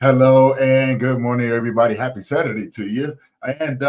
Hello and good morning, everybody. Happy Saturday to you. And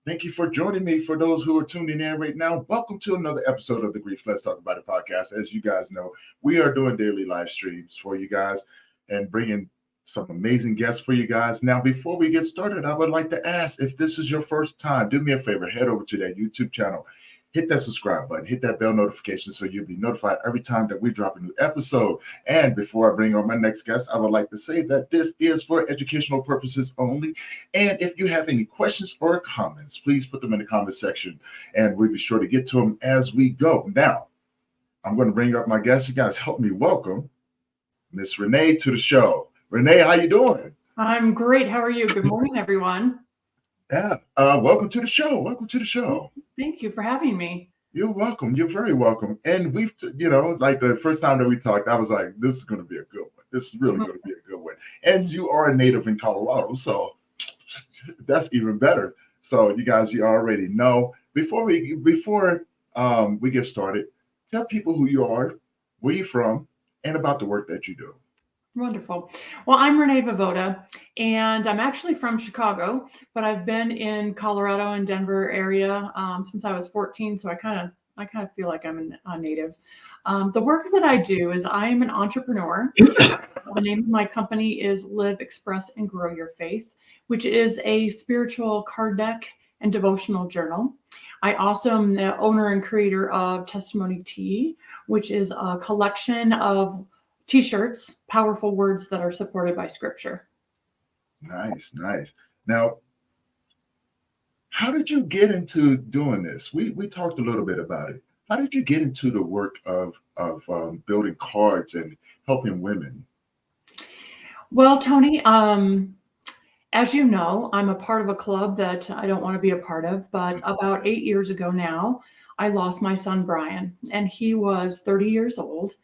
thank you for joining me. For those who are tuning in right now, welcome to another episode of the Grief Let's Talk About It podcast. As you guys know, we are doing daily live streams for you guys and bringing some amazing guests for you guys. Now, before we get started, I would like to ask if this is your first time, do me a favor, head over to that YouTube channel. Hit that subscribe button, hit that bell notification so you'll be notified every time that we drop a new episode. And before I bring on my next guest, I would like to say that this is for educational purposes only. And if you have any questions or comments, please put them in the comment section and we'll be sure to get to them as we go. Now, I'm going to bring up my guest. You guys help me welcome Miss Renee to the show. Renee, how you doing? I'm great. How are you? Good morning, everyone. Yeah, welcome to the show. Welcome to the show. Thank you for having me. You're welcome. You're very welcome. And we've, like the first time that we talked, I was like, this is going to be a good one. This is really going to be a good one. And you are a native in Colorado, so that's even better. So you guys, you already know. Before we get started, tell people who you are, where you're from, and about the work that you do. Wonderful. Well, I'm Renee Vejodja, and I'm actually from Chicago, but I've been in Colorado and Denver area since I was 14. So I kind of feel like I'm a native. The work that I do is I'm an entrepreneur. The name of my company is Live, Express, and Grow Your Faith, which is a spiritual card deck and devotional journal. I also am the owner and creator of Testimony Tea, which is a collection of T-shirts, powerful words that are supported by scripture. Nice. Now, how did you get into doing this? We talked a little bit about it. How did you get into the work of building cards and helping women? Well, Tony, as you know, I'm a part of a club that I don't want to be a part of, but about 8 years ago now, I lost my son, Brian, and he was 30 years old.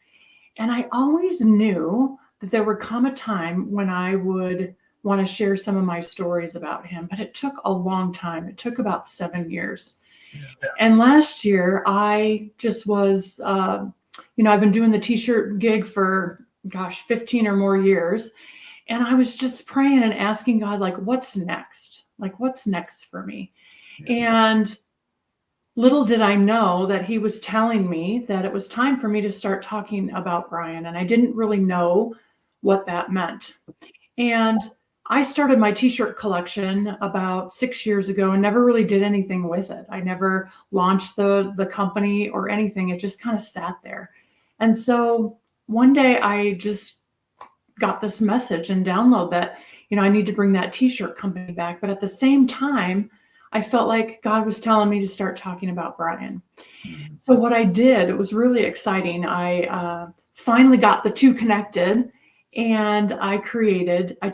And I always knew that there would come a time when I would want to share some of my stories about him, but it took a long time. It took about 7 years. Yeah. And last year, I just was, I've been doing the T-shirt gig for, 15 or more years. And I was just praying and asking God, like, what's next? Like, what's next for me? Yeah. And little did I know that he was telling me that it was time for me to start talking about Brian. And I didn't really know what that meant. And I started my T-shirt collection about 6 years ago and never really did anything with it. I never launched the company or anything. It just kind of sat there. And so one day I just got this message and download that, I need to bring that T-shirt company back. But at the same time, I felt like God was telling me to start talking about Brian. So what I did, it was really exciting. I finally got the two connected, and I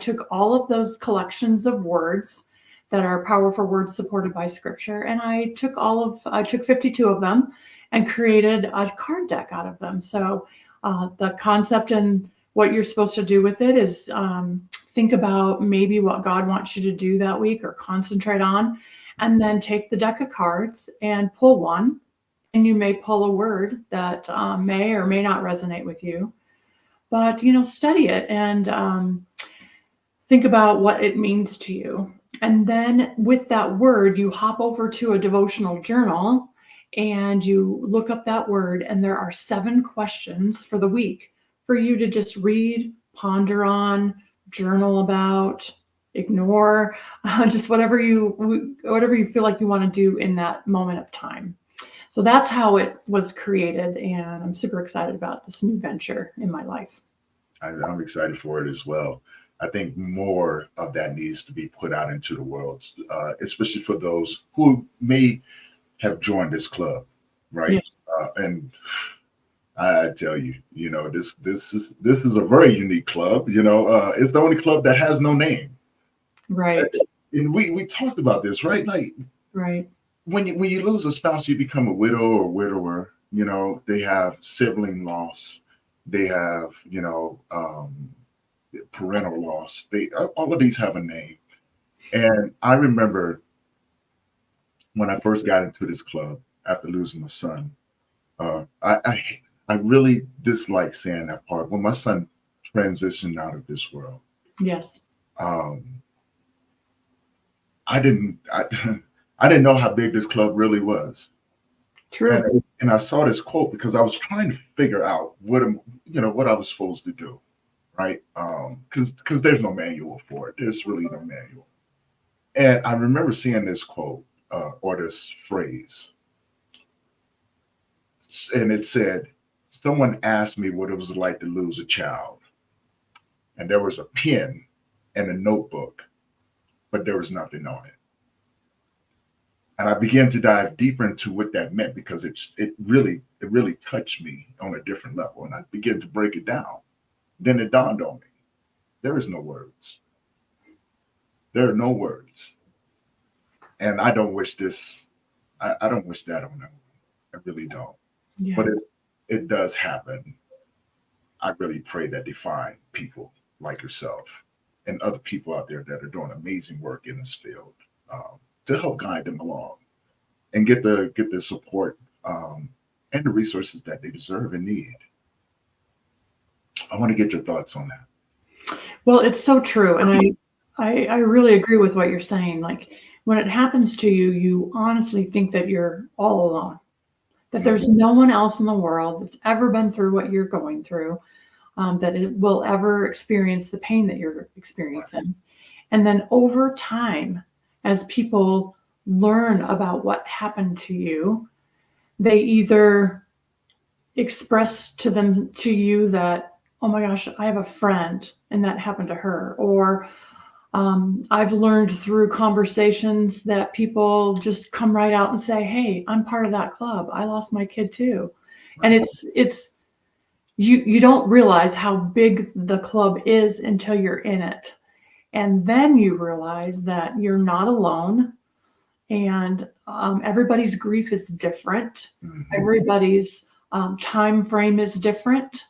took all of those collections of words that are powerful words supported by scripture, and I took 52 of them and created a card deck out of them. So the concept and what you're supposed to do with it is think about maybe what God wants you to do that week or concentrate on. And then take the deck of cards and pull one, and you may pull a word that may or may not resonate with you. But, study it and think about what it means to you. And then with that word, you hop over to a devotional journal and you look up that word. And there are 7 questions for the week for you to just read, ponder on, journal about, ignore, just whatever you feel like you want to do in that moment of time. So that's how it was created, and I'm super excited about this new venture in my life. I'm excited for it as well. I think more of that needs to be put out into the world, especially for those who may have joined this club, right? Yes. And I tell you, this is a very unique club. It's the only club that has no name. Right. And we talked about this, right? Like, right. When you lose a spouse, you become a widow or widower. They have sibling loss. They have, parental loss. All of these have a name. And I remember when I first got into this club after losing my son, I really dislike saying that part. When my son transitioned out of this world. Yes. um, I didn't I, I didn't know how big this club really was. True. And I saw this quote because I was trying to figure out what I was supposed to do, right? Because there's no manual for it. There's really no manual. And I remember seeing this quote or this phrase, and it said, "Someone asked me what it was like to lose a child, and there was a pen and a notebook, but there was nothing on it." And I began to dive deeper into what that meant because it really touched me on a different level, and I began to break it down. Then it dawned on me: there is no words. There are no words, and I don't wish this. I don't wish that on them. I really don't. Yeah. But it does happen. I really pray that they find people like yourself and other people out there that are doing amazing work in this field, to help guide them along and get the support, and the resources that they deserve and need. I want to get your thoughts on that. Well, it's so true. And I really agree with what you're saying. Like when it happens to you, you honestly think that you're all alone, that there's Mhm. no one else in the world that's ever been through what you're going through, that it will ever experience the pain that you're Right. experiencing. And then over time, as people learn about what happened to you, they either express to you that, oh my gosh, I have a friend and that happened to her, or I've learned through conversations that people just come right out and say, hey, I'm part of that club, I lost my kid too. And Right. it's you don't realize how big the club is until you're in it, and then you realize that you're not alone, and everybody's grief is different. Mhm. Everybody's time frame is different.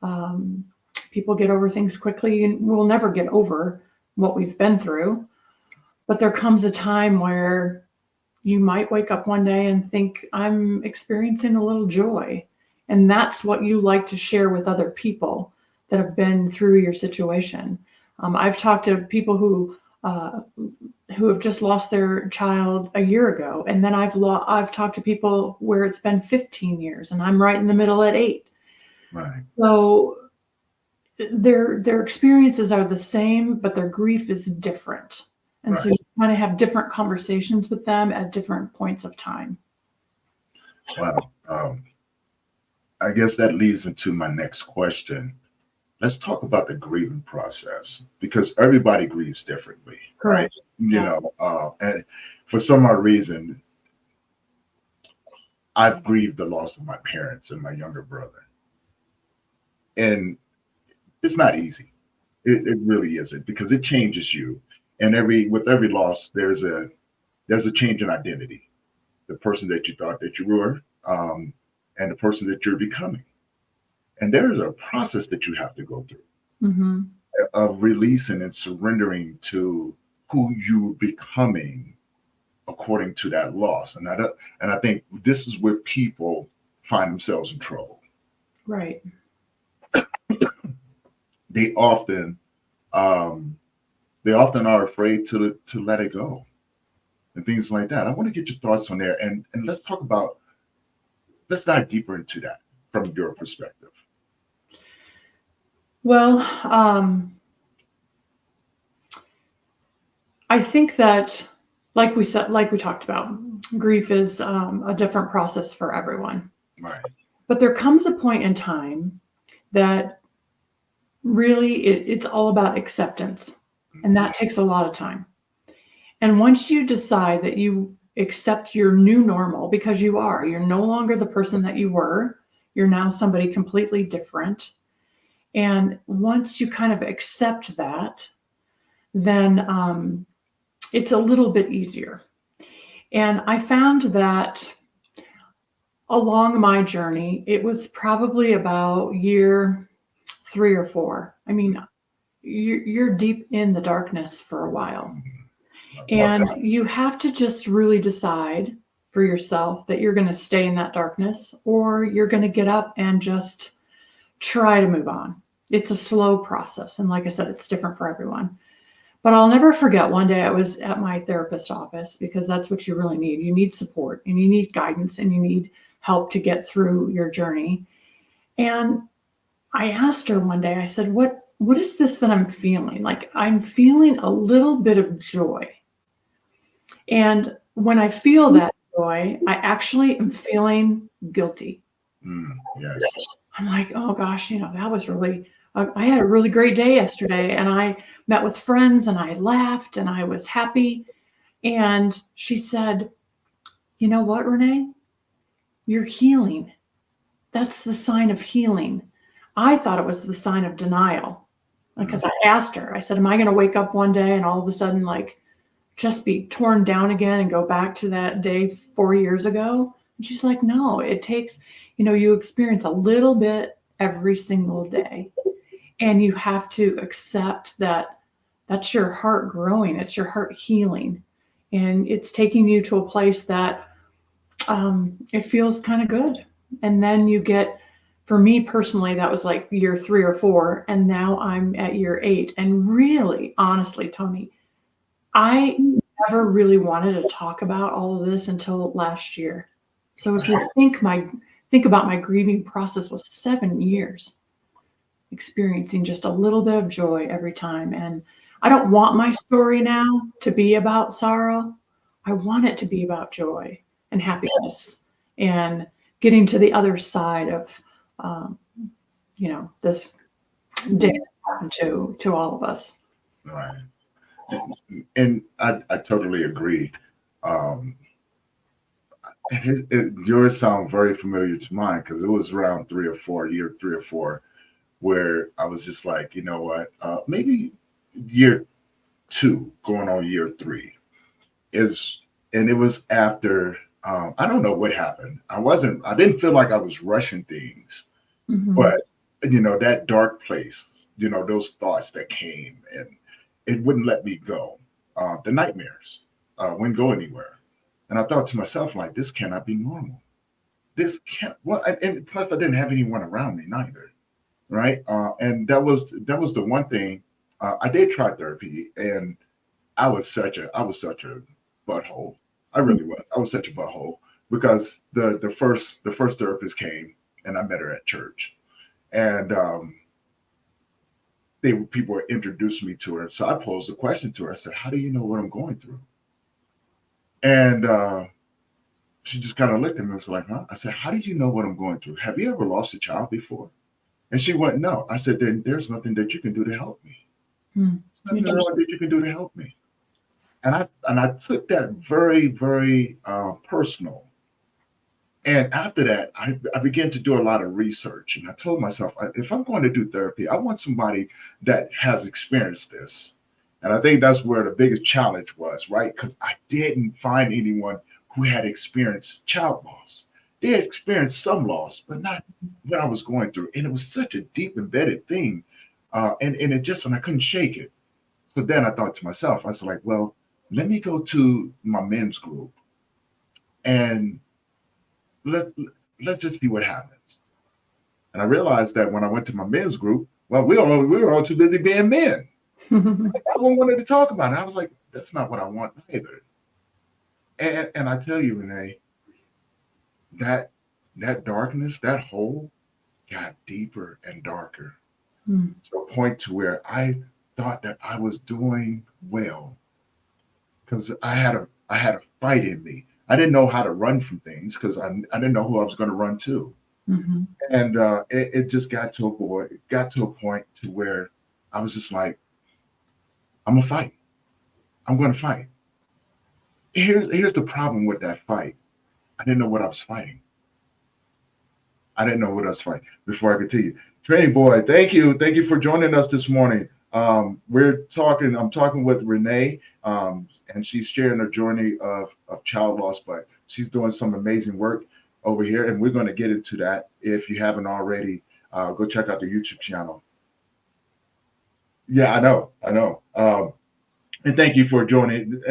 Um, People get over things quickly, and we'll never get over what we've been through. But there comes a time where you might wake up one day and think, I'm experiencing a little joy. And that's what you like to share with other people that have been through your situation. I've talked to people uh, who have just lost their child a year ago, and then I've talked to people where it's been 15 years, and I'm right in the middle at 8. Right. So their experiences are the same, but their grief is different. And so Right. you kind of have different conversations with them at different points of time. Wow. I guess that leads into my next question. Let's talk about the grieving process because everybody grieves differently, right? Correct. Yeah. And for some odd reason, I've grieved the loss of my parents and my younger brother, and it's not easy. It really isn't because it changes you, and every loss, there's a change in identity. The person that you thought that you were, and the person that you're becoming, and there is a process that you have to go through Hmm. of releasing and surrendering to who you're becoming according to that loss. And I think this is where people find themselves in trouble. Right. They often um, they often are afraid to let it go and things like that. I want to get your thoughts on there, and let's dive deeper into that from your perspective. Well, I think that, like we said, like we talked about, grief is a different process for everyone. Right. But there comes a point in time that really it's all about acceptance. And Mhm. that takes a lot of time. And once you decide that you accept your new normal, because you're no longer the person that you were, you're now somebody completely different. And once you kind of accept that, then it's a little bit easier. And I found that along my journey, it was probably about year 3 or 4. I mean, you're deep in the darkness for a while. Mhm. Love And that. you have to just really decide for yourself that you're going to stay in that darkness, or you're going to get up and just try to move on. It's a slow process. And like I said, it's different for everyone. But I'll never forget one day I was at my therapist's office because that's what you really need. You need support and you need guidance and you need help to get through your journey. And I asked her one day, I said, what is this that I'm feeling? Like I'm feeling a little bit of joy. And when I feel that joy, I actually am feeling guilty. Yes. I'm like, oh gosh, that was really, I had a really great day yesterday and I met with friends and I laughed and I was happy. And she said, you know what, Renee? You're healing. That's the sign of healing. I thought it was the sign of denial because I asked her, I said, am I going to wake up one day and all of a sudden, like, just be torn down again and go back to that day 4 years ago? And she's like, no, it takes, you experience a little bit every single day. And you have to accept that that's your heart growing, it's your heart healing. And it's taking you to a place that it feels kind of good. And then you get, for me personally, that was like year 3 or 4. And now I'm at year 8. And really, honestly, Tony, I never really wanted to talk about all of this until last year. So if you think about my grieving process was 7 years, experiencing just a little bit of joy every time. And I don't want my story now to be about sorrow. I want it to be about joy and happiness and getting to the other side of, um, this day that happened to all of us. Right. And I totally agree. Um, yours sound very familiar to mine because it was around year 3 or 4, where I was just like, you know what, maybe year 2, going on year 3 is, and it was after. I don't know what happened. I didn't feel like I was rushing things, Mhm. but that dark place, those thoughts that came and it wouldn't let me go. The nightmares wouldn't go anywhere. And I thought to myself, like, this cannot be normal. This can't. Well, and plus, I didn't have anyone around me neither, right? And that was the one thing. I did try therapy, and I was such a butthole. I really was. I was such a butthole because the first therapist came, and I met her at church, and people were introducing me to her. So I posed a question to her. I said, "How do you know what I'm going through?" And she just kind of looked at me and was like, huh? I said, how did you know what I'm going through? Have you ever lost a child before? And she went, no. I said, then there's nothing that you can do to help me. Mm. There's nothing that you can do to help me. And I took that very, very personal. And after that, I began to do a lot of research. And I told myself, if I'm going to do therapy, I want somebody that has experienced this. And I think that's where the biggest challenge was, right? Because I didn't find anyone who had experienced child loss. They had experienced some loss, but not what I was going through. And it was such a deep embedded thing. And I couldn't shake it. So then I thought to myself, I was like, well, let me go to my men's group and let's let's just see what happens. And I realized that when I went to my men's group, well, we were all too busy being men. I wanted to talk about it. I was like, that's not what I want either. And I tell you, Renee, that that darkness, that hole got deeper and darker Mm. to a point to where I thought that I was doing well because I had a fight in me. I didn't know how to run from things because I didn't know who I was going to run to. Mhm. And it just got to a point to where I was just like, I'm gonna fight. I'm going to fight. Here's the problem with that fight. I didn't know what I was fighting. I didn't know what I was fighting before I continue. Training boy, thank you for joining us this morning. We're talking. I'm talking with Renee, and she's sharing her journey of child loss, but she's doing some amazing work over here, and we're going to get into that. If you haven't already, go check out the YouTube channel. Yeah, I know. And thank you for joining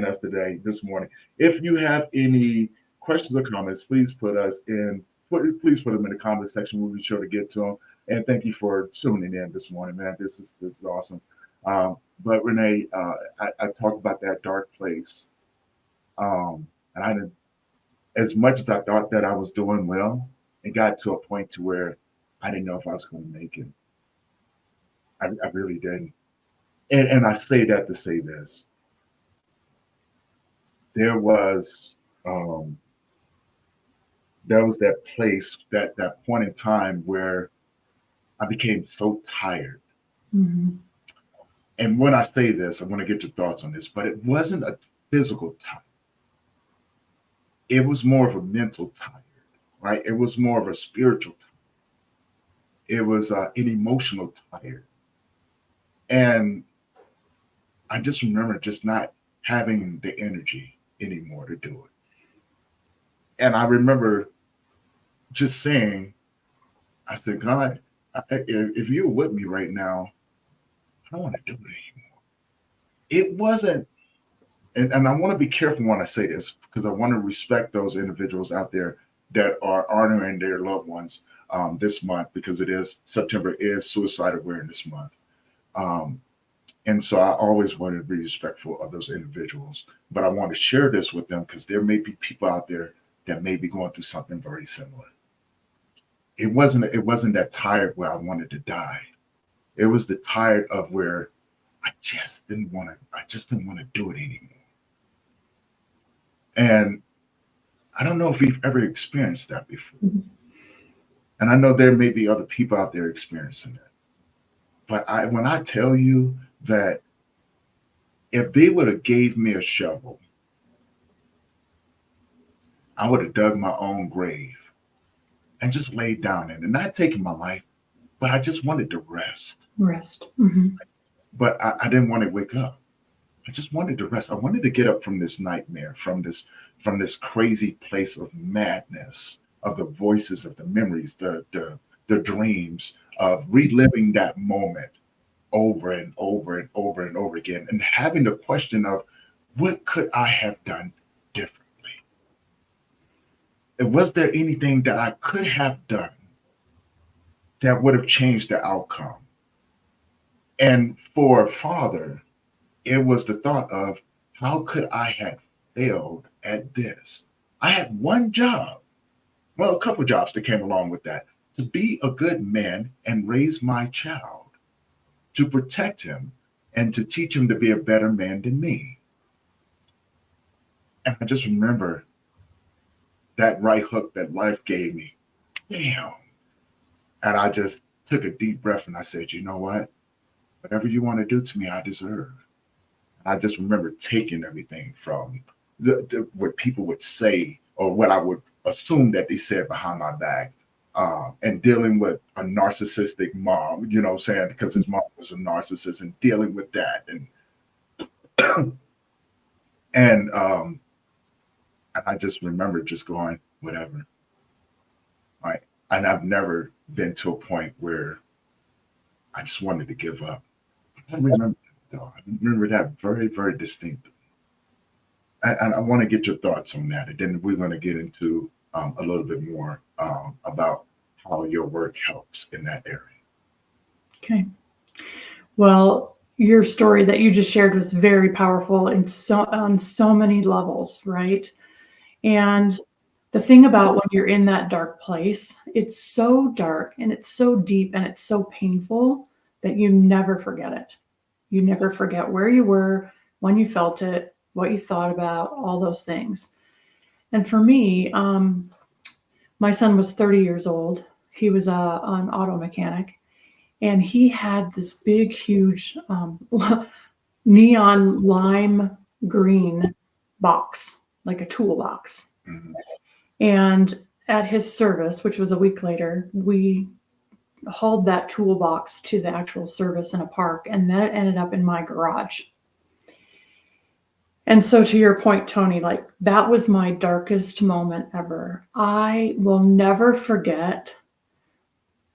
us today, this morning. If you have any questions or comments, please put them in the comment section. We'll be sure to get to them. And thank you for tuning in this morning, man. This is awesome. But Renee, I talk about that dark place, and I didn't, as much as I thought that I was doing well, it got to a point to where I didn't know if I was going to make it. I really didn't. And I say that to say this: there was um, there was that place, that point in time where I became so tired. Mhm. And when I say this, I want to get your thoughts on this, but it wasn't a physical tired. It was more of a mental tired, right? It was more of a spiritual tired. It was an emotional tired. And I just remember just not having the energy anymore to do it. And I remember just saying, I said, God, if you're with me right now, I don't want to do it anymore. It wasn't, and I want to be careful when I say this because I want to respect those individuals out there that are honoring their loved ones this month, because it is September is Suicide Awareness Month. Um, and so I always want to be respectful of those individuals. But I want to share this with them because there may be people out there that may be going through something very similar. It wasn't that tired where I wanted to die. It was the tired of where I just didn't want to do it anymore. And I don't know if you've ever experienced that before. Mhm. And I know there may be other people out there experiencing it. But when I tell you that if they would have gave me a shovel, I would have dug my own grave and just laid down in it. And not taking my life, but I just wanted to rest. Rest. Hmm. But I didn't want to wake up. I just wanted to rest. I wanted to get up from this nightmare, from this crazy place of madness, of the voices, of the memories, the dreams, of reliving that moment over and over and over and over again, and having the question of what could I have done differently? And was there anything that I could have done that would have changed the outcome? And for a father, it was the thought of how could I have failed at this? I had one job, well, a couple jobs that came along with that, to be a good man and raise my child, to protect him, and to teach him to be a better man than me. And I just remember that right hook that life gave me. Damn. And I just took a deep breath and I said, you know what? Whatever you want to do to me, I deserve. I just remember taking everything from what people would say or what I would assume that they said behind my back, and dealing with a narcissistic mom, what I'm saying, because his mom was a narcissist, and dealing with that. And I just remember just going, whatever. Right. And I've never been to a point where I just wanted to give up. I remember that, though. I remember that very, very distinctly. And I want to get your thoughts on that. And then we're going to get into a little bit more about how your work helps in that area. Okay. Well, your story that you just shared was very powerful in on so many levels, right? And the thing about when you're in that dark place, it's so dark and it's so deep and it's so painful that you never forget it. You never forget where you were, when you felt it, what you thought about, all those things. And for me, my son was 30 years old. He was an auto mechanic, and he had this big, huge neon lime green box, like a toolbox. Mhm. And at his service, which was a week later, we hauled that toolbox to the actual service in a park, and then it ended up in my garage. And so, to your point, Tony, like that was my darkest moment ever. I will never forget,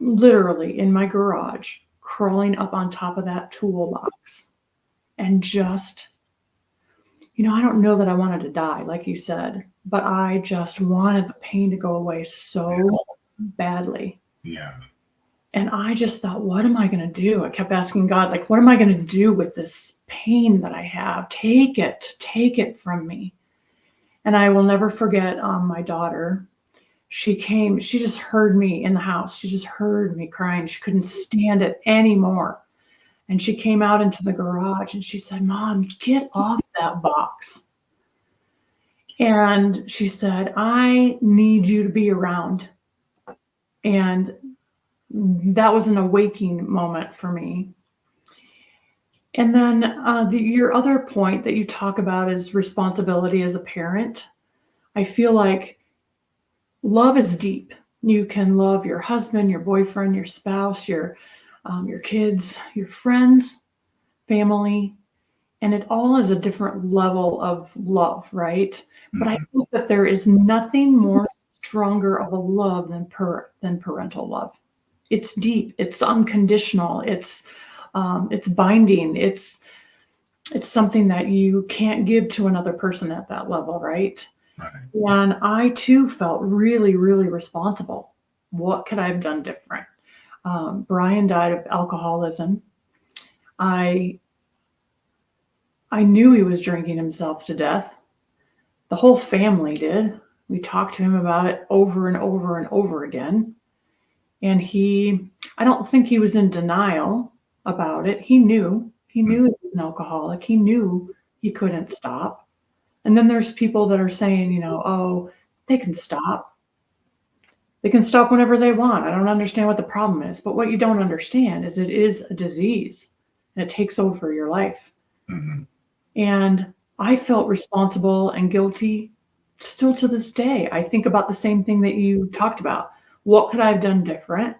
literally in my garage, crawling up on top of that toolbox and just, I don't know that I wanted to die, like you said, but I just wanted the pain to go away Yeah. so badly. Yeah. And I just thought, what am I going to do? I kept asking God, like, what am I going to do with this pain that I have? Take it from me. And I will never forget my daughter. She came, she just heard me in the house. She just heard me crying. She couldn't stand it anymore. And she came out into the garage and she said, Mom, get off that box. And she said, I need you to be around. And that was an awakening moment for me. And then your other point that you talk about is responsibility as a parent. I feel like love is deep. You can love your husband, your boyfriend, your spouse, your kids, your friends, family, and it all is a different level of love, right? But I Mhm. think that there is nothing more stronger of a love than parental love. It's deep, it's unconditional, it's binding, it's something that you can't give to another person at that level, right? Right. And I too felt really, really responsible. What could I have done different? Brian died of alcoholism. I I knew he was drinking himself to death. The whole family did. We talked to him about it over and over and over again. And I don't think he was in denial about it. He knew he was an alcoholic. He knew he couldn't stop. And then there's people that are saying, oh, they can stop. They can stop whenever they want. I don't understand what the problem is. But what you don't understand is it is a disease and it takes over your life. Mhm. And I felt responsible and guilty still to this day. I think about the same thing that you talked about. What could I have done different?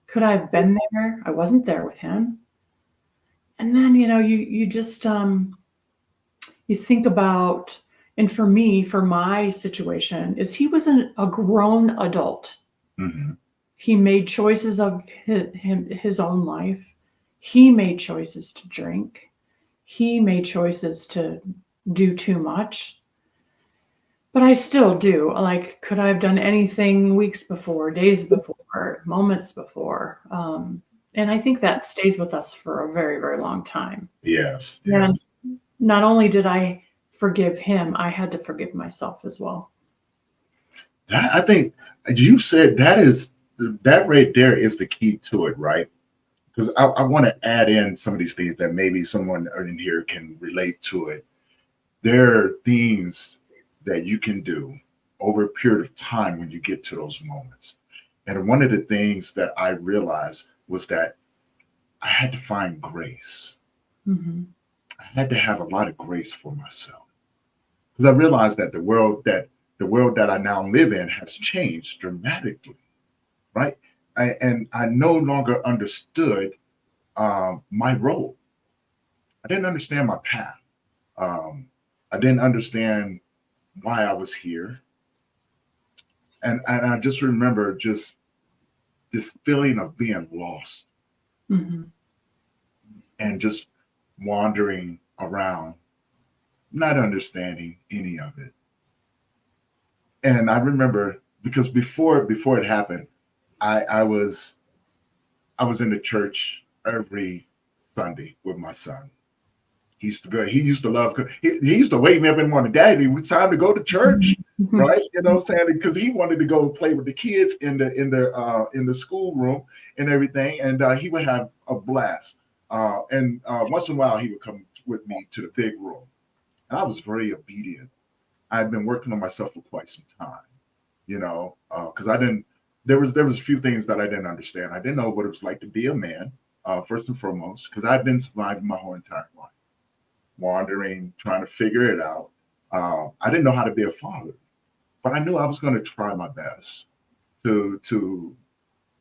Could I have been there? I wasn't there with him. And then, you just you think about, and for me, for my situation, is he was a grown adult. Mhm. He made choices of his own life. He made choices to drink. He made choices to do too much. But I still do. Like, could I have done anything weeks before, days before, moments before? And I think that stays with us for a very, very long time. Yes. Yes. And not only did I forgive him, I had to forgive myself as well. I think you said that right there is the key to it, right? Because I want to add in some of these things that maybe someone in here can relate to it. There are things that you can do over a period of time when you get to those moments. And one of the things that I realized was that I had to find grace. Mhm. I had to have a lot of grace for myself because I realized that the world that I now live in has changed dramatically, right? And I no longer understood my role. I didn't understand my path. Um, I didn't understand why I was here, and I just remember just this feeling of being lost Mhm. and just wandering around, not understanding any of it. And I remember because before it happened, I was in the church every Sunday with my son. He used to go. He used to love. He used to wake me up in the morning. Daddy, it's time to go to church, Mhm. right? You know what I'm saying? Because he wanted to go play with the kids in the schoolroom and everything, and he would have a blast. And once in a while, he would come with me to the big room, and I was very obedient. I had been working on myself for quite some time, because I didn't. There was a few things that I didn't understand. I didn't know what it was like to be a man, first and foremost, because I've been surviving my whole entire life wandering, trying to figure it out. I didn't know how to be a father, but I knew I was going to try my best to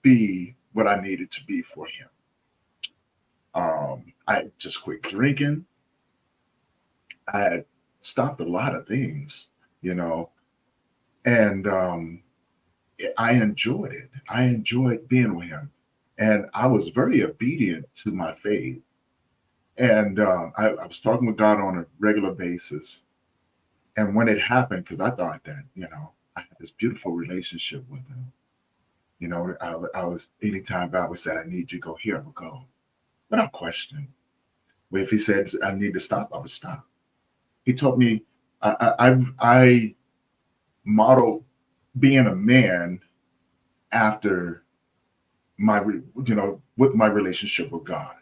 be what I needed to be for him. I just quit drinking. I had stopped a lot of things, you know, and I enjoyed it. I enjoyed being with him, and I was very obedient to my faith. And I was talking with God on a regular basis. And when it happened, because I thought that, I had this beautiful relationship with him. I was anytime God would say, "I need you to go here," I would go without question. But if He said I need to stop, I would stop. He taught me. I modeled being a man after with my relationship with God.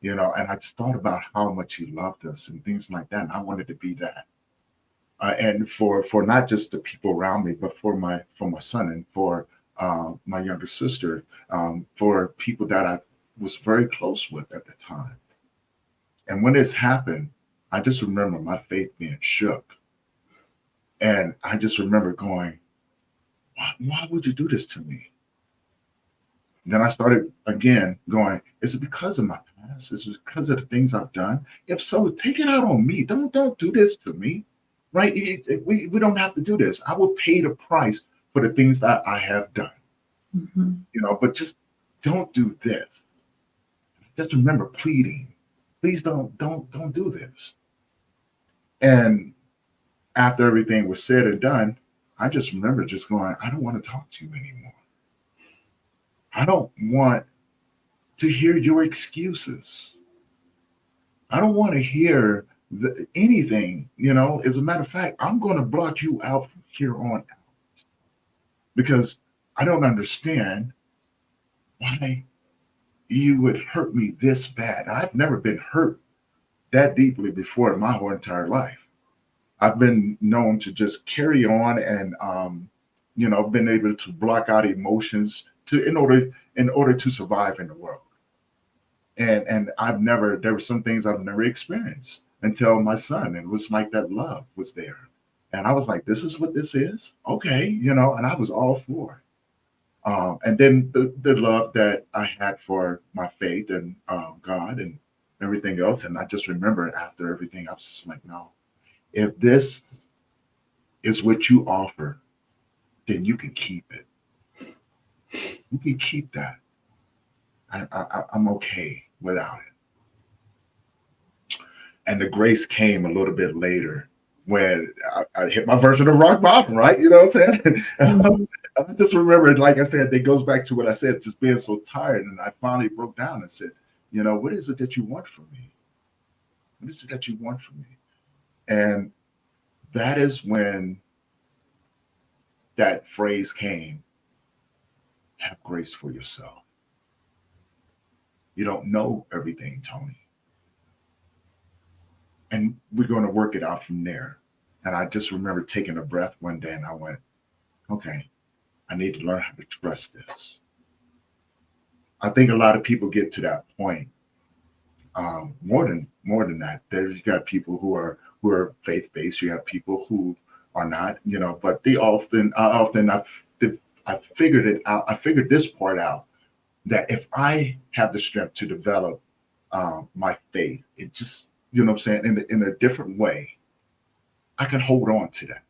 And I just thought about how much He loved us and things like that, and I wanted to be that. And for not just the people around me, but for my son and for my younger sister, for people that I was very close with at the time. And when this happened, I just remember my faith being shook, and I just remember going, "Why would you do this to me?" Then I started again going, "Is it because of my past? Is it because of the things I've done? If so, take it out on me. Don't do this to me, right? We don't have to do this. I will pay the price for the things that I have done, but just don't do this." Just remember pleading, please don't do this. And after everything was said and done, I just remember just going, "I don't want to talk to you anymore. I don't want to hear your excuses. I don't want to hear anything. As a matter of fact, I'm going to block you out from here on out because I don't understand why you would hurt me this bad. I've never been hurt that deeply before in my whole entire life. I've been known to just carry on and been able to block out emotions in order to survive in the world. And there were some things I've never experienced until my son. And it was like that love was there. And I was like, this is what this is? Okay, and I was all for it. And then the love that I had for my faith and God and everything else. And I just remember after everything, I was just like, no, if this is what you offer, then you can keep it. You can keep that. I'm okay without it. And the grace came a little bit later when I hit my version of rock bottom, right? You know what I'm saying? And I just remember, like I said, it goes back to what I said, just being so tired. And I finally broke down and said, what is it that you want from me? What is it that you want from me? And that is when that phrase came, have grace for yourself. You don't know everything, Tony. And we're going to work it out from there. And I just remember taking a breath one day and I went, okay, I need to learn how to trust this. I think a lot of people get to that point. More than that. There's you got people who are faith-based. You have people who are not, but I figured it out. I figured this part out, that if I have the strength to develop my faith, it just, what I'm saying, in a different way, I can hold on to that.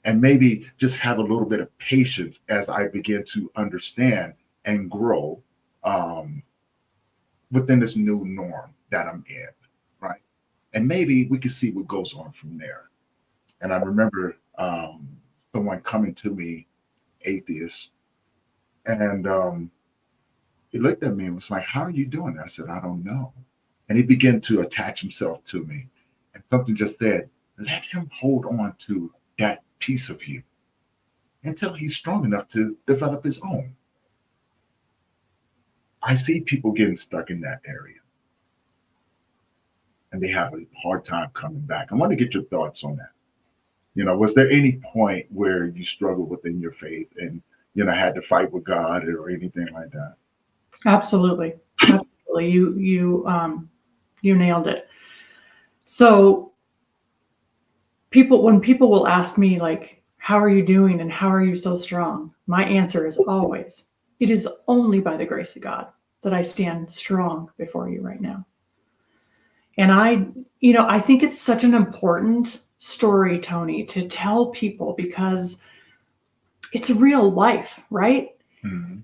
And maybe just have a little bit of patience as I begin to understand and grow within this new norm that I'm in, right? And maybe we can see what goes on from there. And I remember someone coming to me, atheist, and he looked at me and was like, "How are you doing?" I said, "I don't know." And he began to attach himself to me. And something just said, let him hold on to that piece of you until he's strong enough to develop his own. I see people getting stuck in that area and they have a hard time coming back. I want to get your thoughts on that. Was there any point where you struggled within your faith and, had to fight with God or anything like that? Absolutely. Absolutely. You nailed it. So when people will ask me, like, how are you doing and how are you so strong? My answer is always, it is only by the grace of God that I stand strong before you right now. And I think it's such an important story, Tony, to tell people because it's real life, right? Mm-hmm.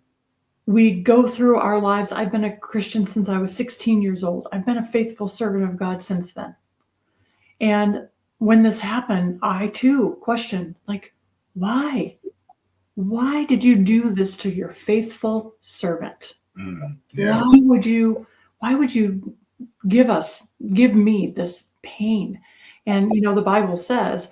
We go through our lives. I've been a Christian since I was 16 years old. I've been a faithful servant of God since then. And when this happened, I too questioned, like, why? why did you do this to your faithful servant? Yeah. Why would you give me this pain? And the Bible says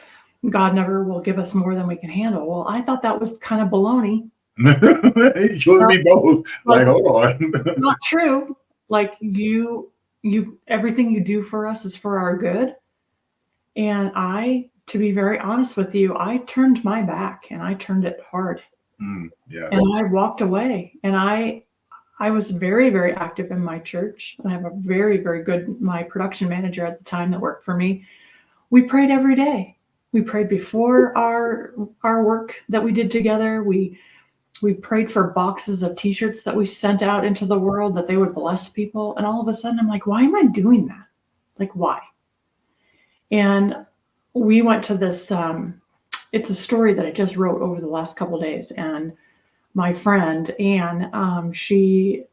God never will give us more than we can handle. Well, I thought that was kind of baloney. You and Well, me both. but Like, hold on. not true. Like everything you do for us is for our good. And to be very honest with you, I turned my back and I turned it hard. Yes. And I walked away. And I was very, very active in my church. I have a very, very good, my production manager at the time that worked for me. We prayed every day. We prayed before our work that we did together. We prayed for boxes of t-shirts that we sent out into the world that they would bless people. And all of a sudden I'm like, why am I doing that? Like, why? And we went to this, it's a story that I just wrote over the last couple of days. And my friend, Anne, she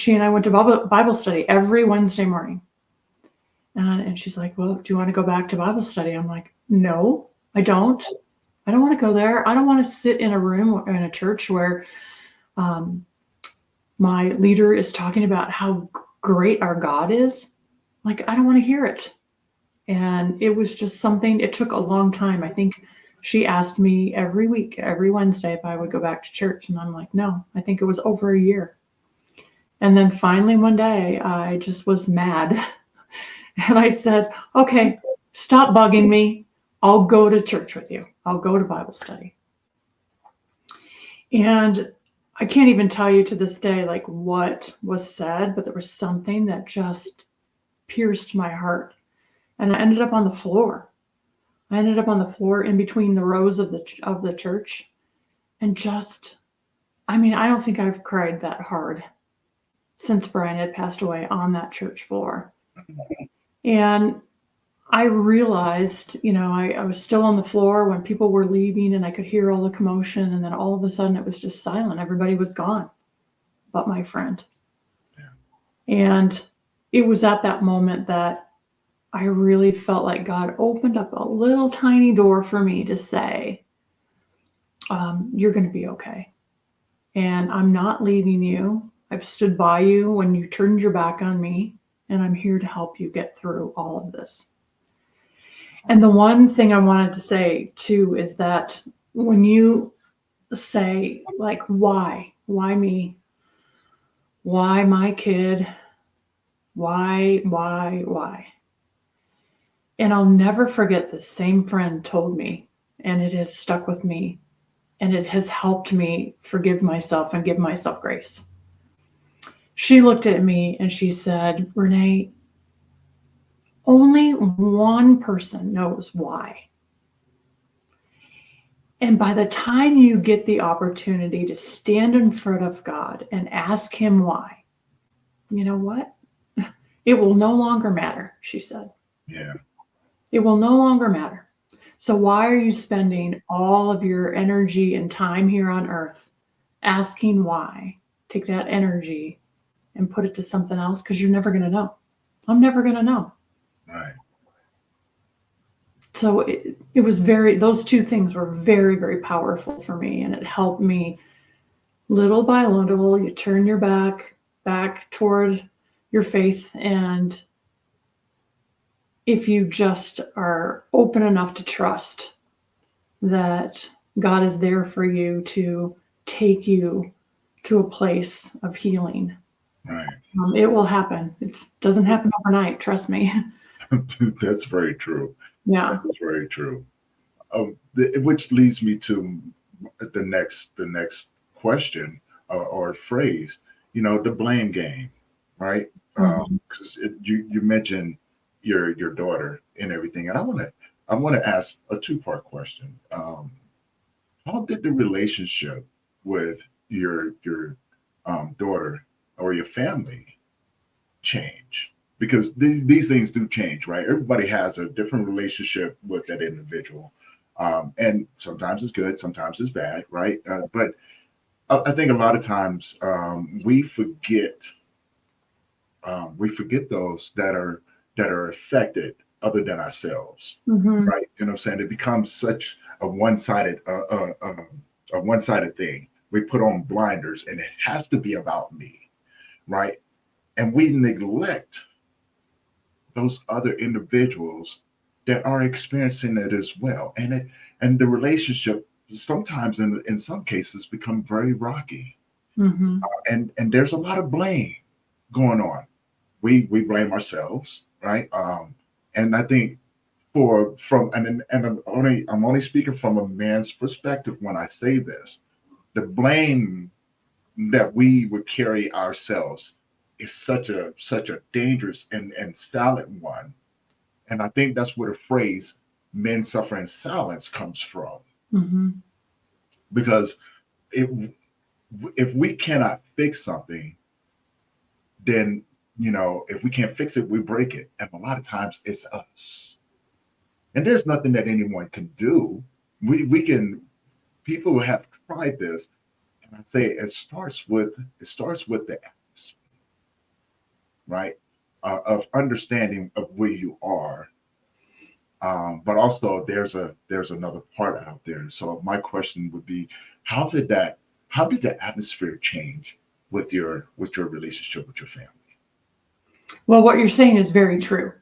and I went to Bible study every Wednesday morning. And she's like, well, do you want to go back to Bible study? I'm like, no, I don't. I don't want to go there. I don't want to sit in a room or in a church where my leader is talking about how great our God is. Like, I don't want to hear it. And it was just something, it took a long time. I think she asked me every week, every Wednesday, if I would go back to church. And I'm like, no, I think it was over a year. And then finally one day I just was mad. And I said, okay, stop bugging me. I'll go to church with you. I'll go to Bible study. And I can't even tell you to this day, like what was said, but there was something that just pierced my heart. And I ended up on the floor. I ended up on the floor in between the rows of the church. And I don't think I've cried that hard since Brian had passed away on that church floor. And I realized, I was still on the floor when people were leaving and I could hear all the commotion. And then all of a sudden it was just silent. Everybody was gone but my friend. Yeah. And it was at that moment that I really felt like God opened up a little tiny door for me to say, you're going to be okay. And I'm not leaving you. I've stood by you when you turned your back on me, and I'm here to help you get through all of this. And the one thing I wanted to say too is that when you say, like, why me? Why my kid? Why? And I'll never forget the same friend told me, and it has stuck with me, and it has helped me forgive myself and give myself grace. She looked at me and she said, Renee, only one person knows why. And by the time you get the opportunity to stand in front of God and ask him why, you know what? It will no longer matter, she said. Yeah. It will no longer matter. So why are you spending all of your energy and time here on earth asking why? Take that energy and put it to something else, because you're never going to know. I'm never going to know. Right. So it was those two things were very, very powerful for me. And it helped me little by little. You turn your back toward your faith. And if you just are open enough to trust that God is there for you to take you to a place of healing, right. It will happen. It doesn't happen overnight. Trust me. That's very true. Yeah. That's very true. Which leads me to the next question or phrase. The blame game, right? Because you mentioned your daughter and everything, and I want to ask a two-part question. How did the relationship with your daughter or your family change? Because these things do change, right? Everybody has a different relationship with that individual, and sometimes it's good, sometimes it's bad, right? But I think a lot of times we forget those that are affected other than ourselves, right? You know what I'm saying? It becomes such a one-sided a one-sided thing. We put on blinders, and it has to be about me, right? And we neglect those other individuals that are experiencing it as well. And the relationship sometimes in some cases become very rocky. Mm-hmm. And there's a lot of blame going on. We blame ourselves, right? And I think I'm only speaking from a man's perspective when I say this. The blame that we would carry ourselves is such a dangerous and silent one. And I think that's where the phrase "men suffer in silence" comes from. Mm-hmm. Because if if we cannot fix something, then if we can't fix it, we break it. And a lot of times it's us. And there's nothing that anyone can do. We can People have tried this, and I say it starts with the atmosphere, right? Of understanding of where you are. But also there's another part out there. So my question would be, how did the atmosphere change with your relationship with your family? Well, what you're saying is very true.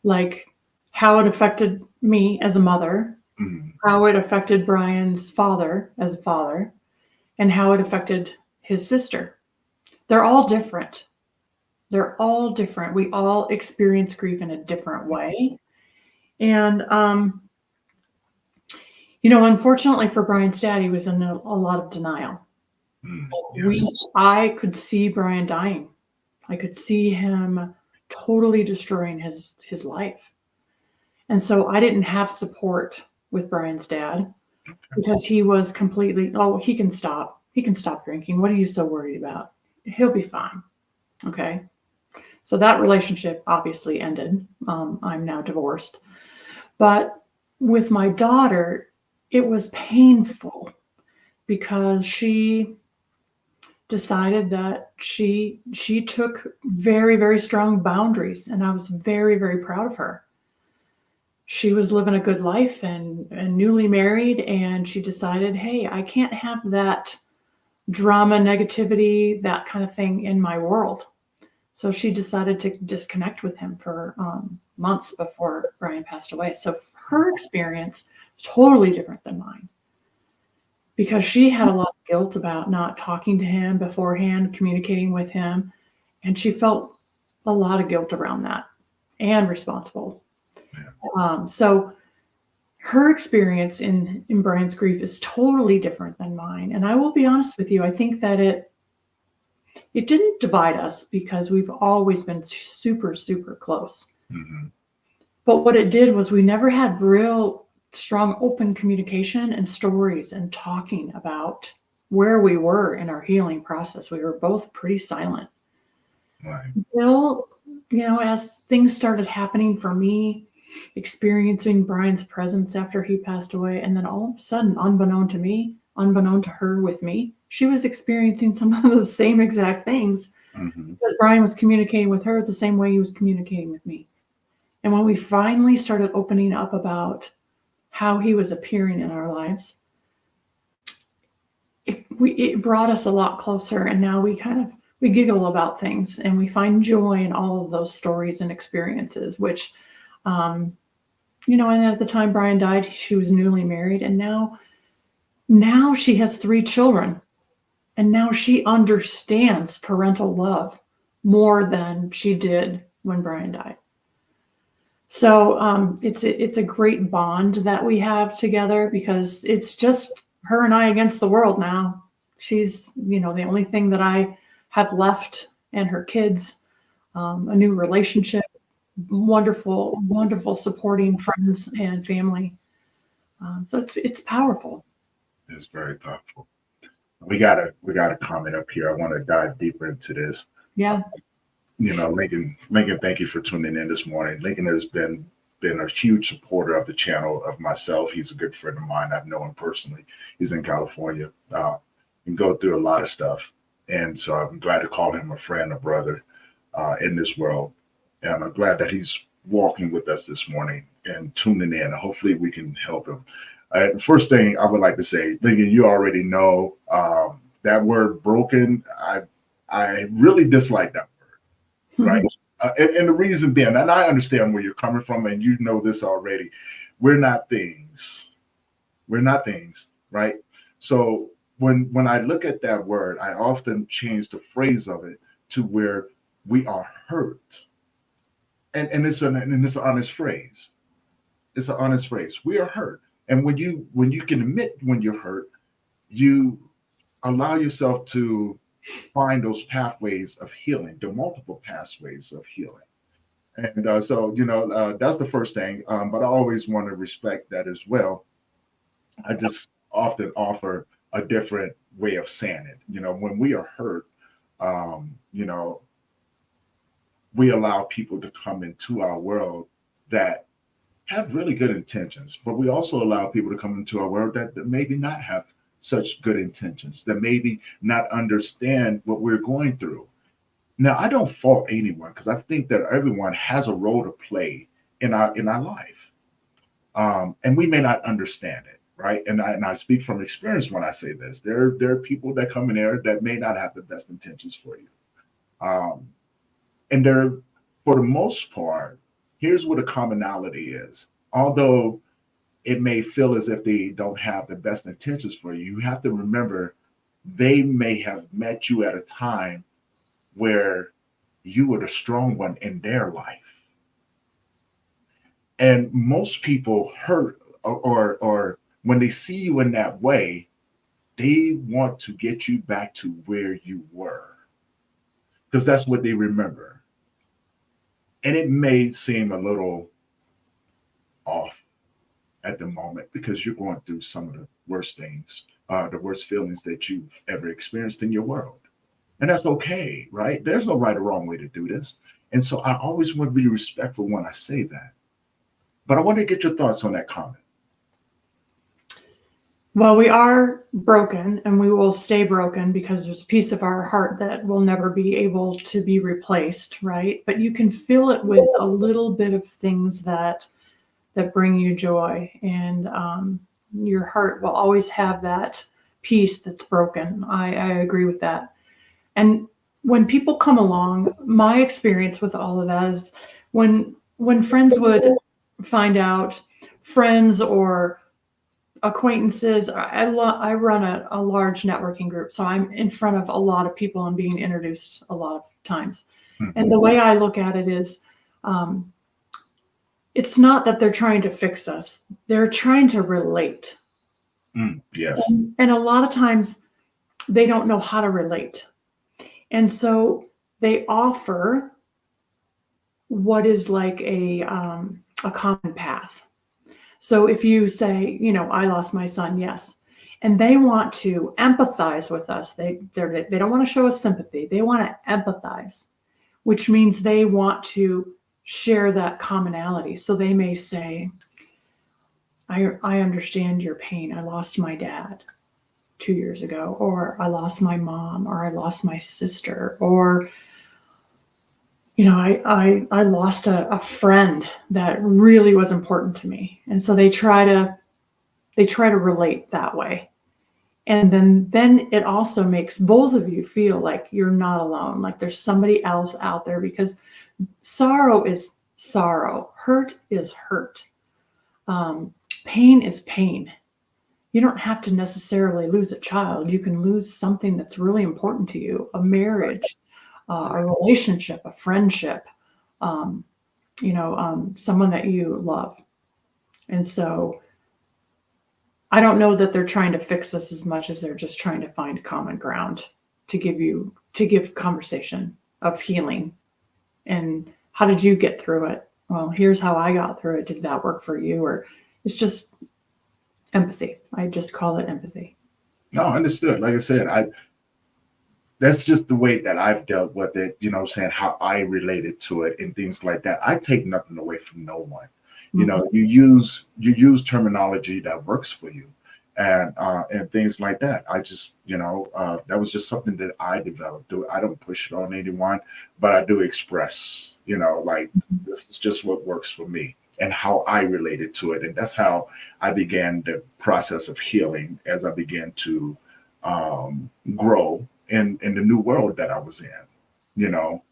Like how it affected me as a mother, Mhm. how it affected Brian's father as a father, and how it affected his sister. They're all different. They're all different. We all experience grief in a different way. And, unfortunately for Brian's dad, he was in a lot of denial. Yes. I could see Brian dying. I could see him totally destroying his life. And so I didn't have support with Brian's dad because he was completely, oh, he can stop. He can stop drinking. What are you so worried about? He'll be fine. Okay. So that relationship obviously ended. I'm now divorced. But with my daughter, it was painful because she decided that she took very, very strong boundaries, and I was very, very proud of her. She was living a good life and newly married, and she decided, hey, I can't have that drama, negativity, that kind of thing in my world. So she decided to disconnect with him for months before Brian passed away. So her experience is totally different than mine because she had a lot of guilt about not talking to him beforehand, communicating with him, and she felt a lot of guilt around that and responsible. So her experience in Brian's grief is totally different than mine. And I will be honest with you, I think that it didn't divide us because we've always been super, super close. Hmm. But what it did was we never had real strong open communication and stories and talking about where we were in our healing process. We were both pretty silent. Right. Until, as things started happening for me, experiencing Brian's presence after he passed away, and then all of a sudden, unbeknown to me, unbeknown to her with me, she was experiencing some of the same exact things Hmm. because Brian was communicating with her the same way he was communicating with me. And when we finally started opening up about how he was appearing in our lives, it brought us a lot closer. And now we giggle about things and we find joy in all of those stories and experiences, which, and at the time Brian died, she was newly married. And now she has 3 children. And now she understands parental love more than she did when Brian died. So it's a great bond that we have together because it's just her and I against the world now. She's, the only thing that I have left, and her kids, a new relationship, wonderful, wonderful supporting friends and family. So it's powerful. It's very thoughtful. We got a comment up here. I want to dive deeper into this. Yeah. Lincoln, thank you for tuning in this morning. Lincoln has been a huge supporter of the channel, of myself. He's a good friend of mine. I've known him personally. He's in California, and go through a lot of stuff. And so I'm glad to call him a friend, a brother, in this world. And I'm glad that he's walking with us this morning and tuning in. Hopefully we can help him. First thing I would like to say, thinking you already know that word broken. I really dislike that word, right? And the reason being, and I understand where you're coming from, and you know this already. We're not things. We're not things, right? So when I look at that word, I often change the phrase of it to where we are hurt, and it's an honest phrase. It's an honest phrase. We are hurt, and when you can admit when you're hurt, you allow yourself to find those pathways of healing, the multiple pathways of healing. And so, that's the first thing. But I always want to respect that as well. I just often offer a different way of saying it. When we are hurt, um, you know, we allow people to come into our world that have really good intentions, but we also allow people to come into our world that maybe not have such good intentions, that maybe not understand what we're going through. Now, I don't fault anyone because I think that everyone has a role to play in our life, and we may not understand it, right? And I speak from experience when I say this. There are people that come in there that may not have the best intentions for you, um, and they're for the most part. Here's what a commonality is. Although it may feel as if they don't have the best intentions for you, you have to remember they may have met you at a time where you were the strong one in their life. And most people hurt or when they see you in that way, they want to get you back to where you were because that's what they remember. And it may seem a little off at the moment because you're going through some of the worst things, the worst feelings that you've ever experienced in your world. And that's okay, right? There's no right or wrong way to do this. And so I always want to be respectful when I say that. But I want to get your thoughts on that comment. Well, we are broken and we will stay broken because there's a piece of our heart that will never be able to be replaced, right? But you can fill it with a little bit of things that bring you joy, and your heart will always have that piece that's broken. I agree with that. And when people come along, my experience with all of that is when friends would find out, friends or acquaintances. I run a large networking group, so I'm in front of a lot of people and being introduced a lot of times. And the way I look at it is, it's not that they're trying to fix us; they're trying to relate. Yes. And a lot of times they don't know how to relate, and so they offer what is like a common path. So if you say, I lost my son, yes, and they want to empathize with us, they don't want to show us sympathy. They want to empathize, which means they want to share that commonality. So they may say, I understand your pain. I lost my dad 2 years ago, or I lost my mom, or I lost my sister, or I lost a friend that really was important to me. And so they try to relate that way. And then it also makes both of you feel like you're not alone, like there's somebody else out there, because sorrow is sorrow, hurt is hurt, pain is pain. You don't have to necessarily lose a child. You can lose something that's really important to you, a marriage, a relationship, a friendship, um, someone that you love. And so I don't know that they're trying to fix us as much as they're just trying to find common ground to give conversation of healing. And how did you get through it? Well, here's how I got through it. Did that work for you? Or it's just empathy. I just call it empathy. No, understood. Like I said, that's just the way that I've dealt with it, saying how I related to it and things like that. I take nothing away from no one. You use terminology that works for you, and things like that. I just that was just something that I developed. I don't push it on anyone, but I do express like this is just what works for me. and how I related to it. And that's how I began the process of healing as I began to grow in the new world that I was in. You know,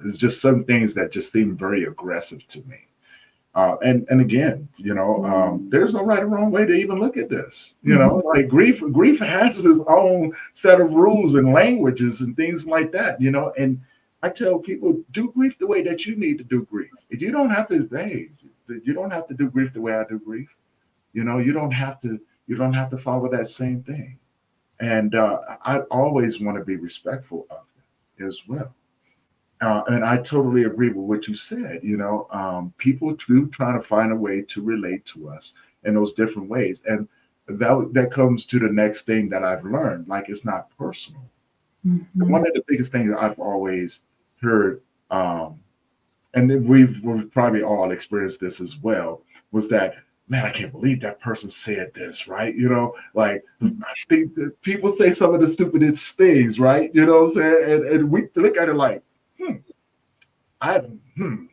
it's just some things that just seem very aggressive to me. And again, there's no right or wrong way to even look at this. Like grief has its own set of rules and languages and things like that. And I tell people, do grief the way that you need to do grief. If you don't have to, hey, you don't have to do grief the way I do grief. You don't have to follow that same thing. And I always want to be respectful of it as well. And I totally agree with what you said. People do try to find a way to relate to us in those different ways, and that comes to the next thing that I've learned. Like, it's not personal. And Mhm. one of the biggest things that I've always heard, and then we've probably all experienced this as well, was that, man, I can't believe that person said this, right? Like, I think that people say some of the stupidest things, right? You know what I'm saying? And we look at it like, hmm, I hmm,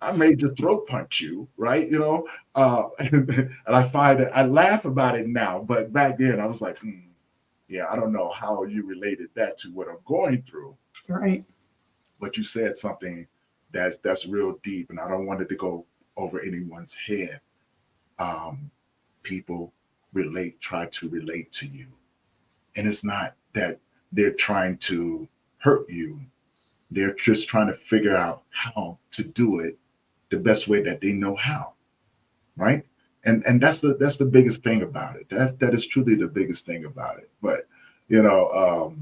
I may just throat punch you, right? And I find that I laugh about it now, but back then I was like, yeah, I don't know how you related that to what I'm going through, Right. but you said something that's real deep, and I don't want it to go over anyone's head. Um, People try to relate to you, and it's not that they're trying to hurt you. They're just trying to figure out how to do it the best way that they know how, right? And that's the biggest thing about it. That is truly the biggest thing about it. But you know,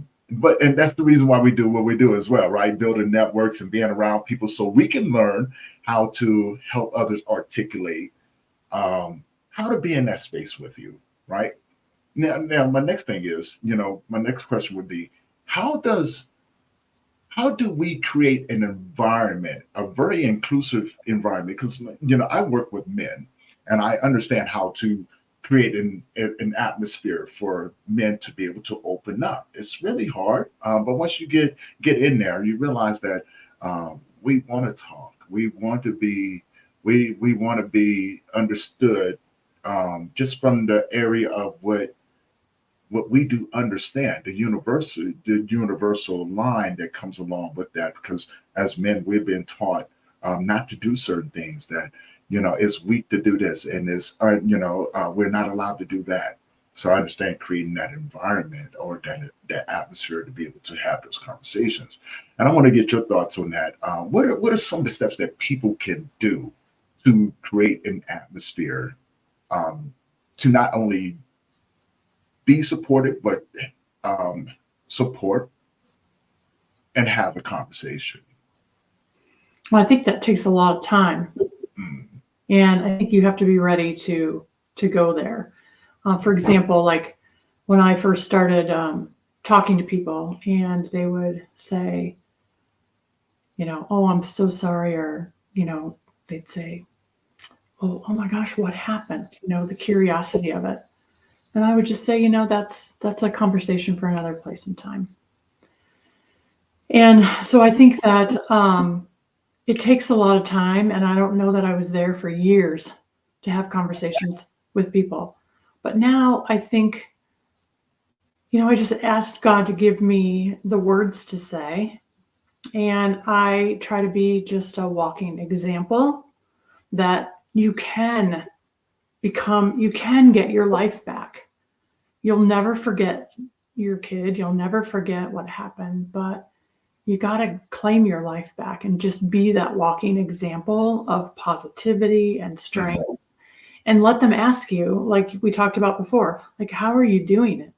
and that's the reason why we do what we do as well, right? Building networks and being around people so we can learn how to help others articulate how to be in that space with you, right? Now, my next thing is, my next question would be, how does how do we create an environment, a very inclusive environment? Because I work with men, and I understand how to create an atmosphere for men to be able to open up. It's really hard, but once you get in there, you realize that we want to talk. We want to be understood, just from the area of what we do understand, the universal line that comes along with that. Because as men, we've been taught not to do certain things, that it's weak to do this, and we're not allowed to do that. So I understand creating that environment, or that atmosphere, to be able to have those conversations. And I want to get your thoughts on that. What are some of the steps that people can do to create an atmosphere, um, to not only be supported, but um, support and have a conversation? Well, I think that takes a lot of time, Mm, and I think you have to be ready to go there. For example, like when I first started talking to people, and they would say, "Oh, I'm so sorry," or they'd say, "Oh my gosh, what happened?" The curiosity of it, and I would just say, that's a conversation for another place and time. And so I think that it takes a lot of time, and I don't know that I was there for years to have conversations with people. But now I think, I just asked God to give me the words to say, and I try to be just a walking example that you can get your life back. You'll never forget your kid, you'll never forget what happened, but you got to claim your life back and just be that walking example of positivity and mhm. strength, and let them ask you, like we talked about before, like, how are you doing it?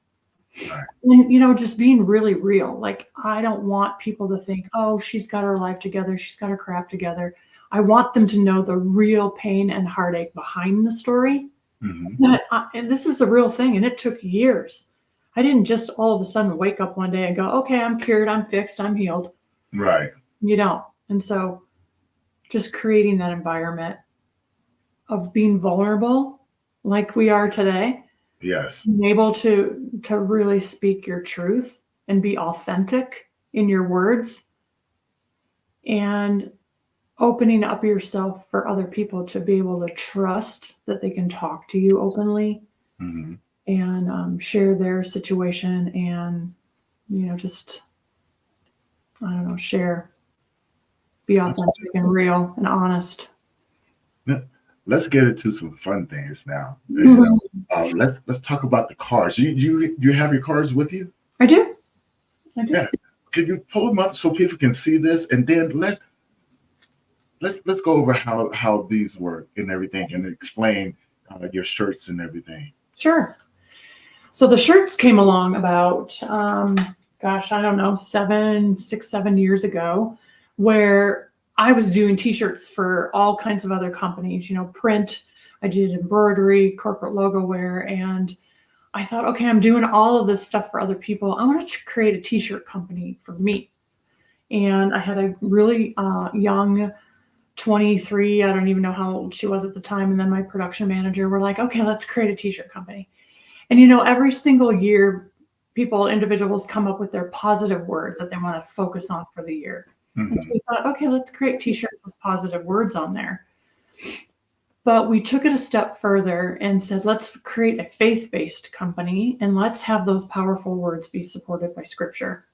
Right. And just being really real. Like, I don't want people to think, oh, she's got her life together, she's got her crap together. I want them to know the real pain and heartache behind the story. Hmm. And this is a real thing, and it took years. I didn't just all of a sudden wake up one day and go, okay, I'm cured, I'm fixed, I'm healed. Right. You don't. And so just creating that environment of being vulnerable like we are today, Yes. being able to really speak your truth and be authentic in your words, and opening up yourself for other people to be able to trust that they can talk to you openly Hmm. and share their situation and, just, I don't know, share, be authentic and real and honest. Let's get into some fun things now. Mhm. Let's talk about the cars. You have your cars with you? I do. I do. Yeah. Can you pull them up so people can see this, and then let's go over how these work and everything, and explain your shirts and everything. Sure. So the shirts came along about, gosh, I don't know, 7 years ago, where I was doing t-shirts for all kinds of other companies, print. I did embroidery, corporate logo wear, and I thought, okay, I'm doing all of this stuff for other people. I want to create a t-shirt company for me. And I had a really young 23, I don't even know how old she was at the time, and then my production manager were like, okay, let's create a t-shirt company. And every single year, individuals come up with their positive word that they want to focus on for the year. And so Hmm. we thought, okay, let's create t-shirts with positive words on there. But we took it a step further and said, let's create a faith-based company and let's have those powerful words be supported by scripture.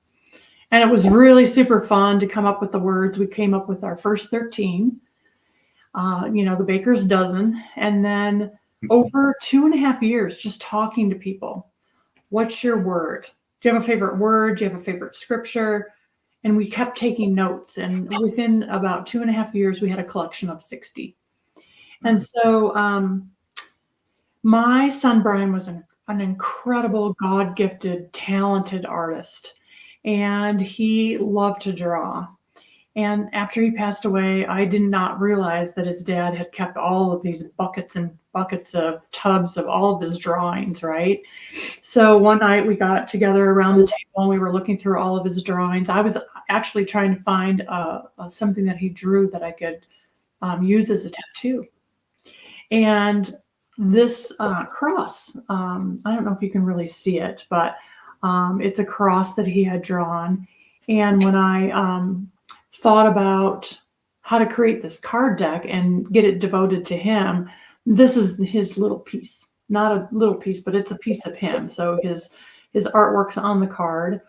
And it was really super fun to come up with the words. We came up with our first 13, the baker's dozen. And then over 2.5 years, just talking to people. What's your word? Do you have a favorite word? Do you have a favorite scripture? And we kept taking notes. And within about 2.5 years, we had a collection of 60. And so my son, Brian, was an incredible, God-gifted, talented artist. And he loved to draw. And after he passed away, I did not realize that his dad had kept all of these buckets and buckets of tubs of all of his drawings, right? So one night we got together around the table and we were looking through all of his drawings. I was actually trying to find something that he drew that I could use as a tattoo. And this cross, I don't know if you can really see it, but it's a cross that he had drawn. And when I thought about how to create this card deck and get it devoted to him, this is his little piece. Not a little piece, but it's a piece of him. So his artwork's on the card.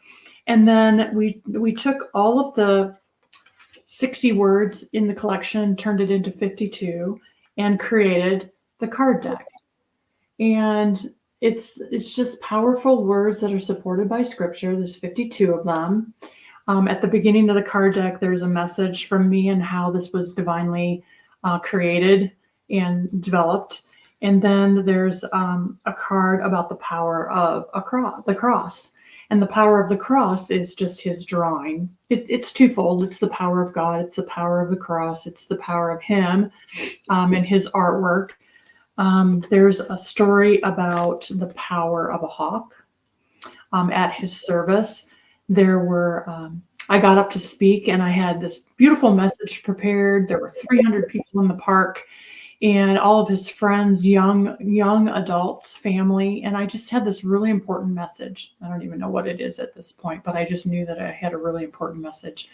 And then we took all of the 60 words in the collection, turned it into 52, and created the card deck. And it's just powerful words that are supported by scripture. There's 52 of them. At the beginning of the card deck, there's a message from me and how this was divinely created and developed. And then there's a card about the power of the cross. And the power of the cross is just his drawing. It's twofold. It's the power of God. It's the power of the cross. It's the power of him and his artwork. There's a story about the power of a hawk at his service. There were, I got up to speak and I had this beautiful message prepared. There were 300 people in the park and all of his friends, young adults, family. And I just had this really important message. I don't even know what it is at this point, but I just knew that I had a really important message.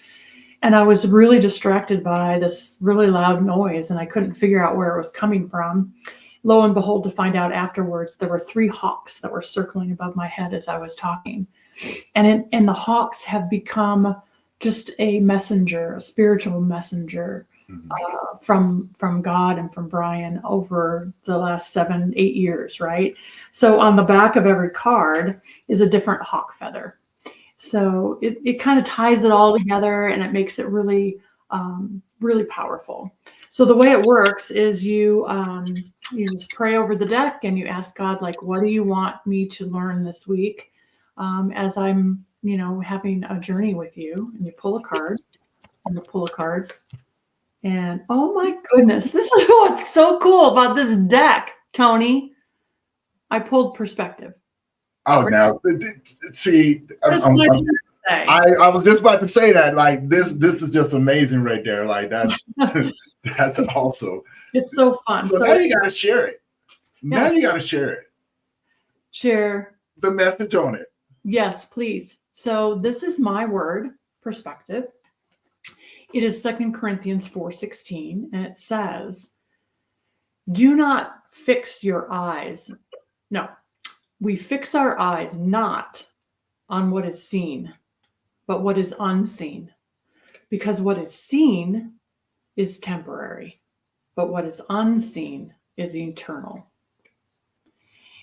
And I was really distracted by this really loud noise and I couldn't figure out where it was coming from. Lo and behold, to find out afterwards, there were 3 hawks that were circling above my head as I was talking. And the hawks have become just a messenger, a spiritual messenger from God and from Brian over the last 7-8 years, right? So on the back of every card is a different hawk feather. So it kind of ties it all together and it makes it really, really powerful. So the way it works is you just pray over the deck and you ask God, like, what do you want me to learn this week as I'm, having a journey with you? And you pull a card and you pull a card. And oh my goodness, this is what's so cool about this deck, Tony. I pulled perspective. Oh, now see, That's what I'm say. I was just about to say that. Like this is just amazing right there. Like that's awesome. It's so fun. So now you gotta share it. Now Yes. you gotta share it. Share The message on it. Yes, please. So this is my word, perspective. It is 2 Corinthians 4:16, and it says, do not fix your eyes. No, we fix our eyes not on what is seen, but what is unseen. Because what is seen is temporary, but what is unseen is eternal.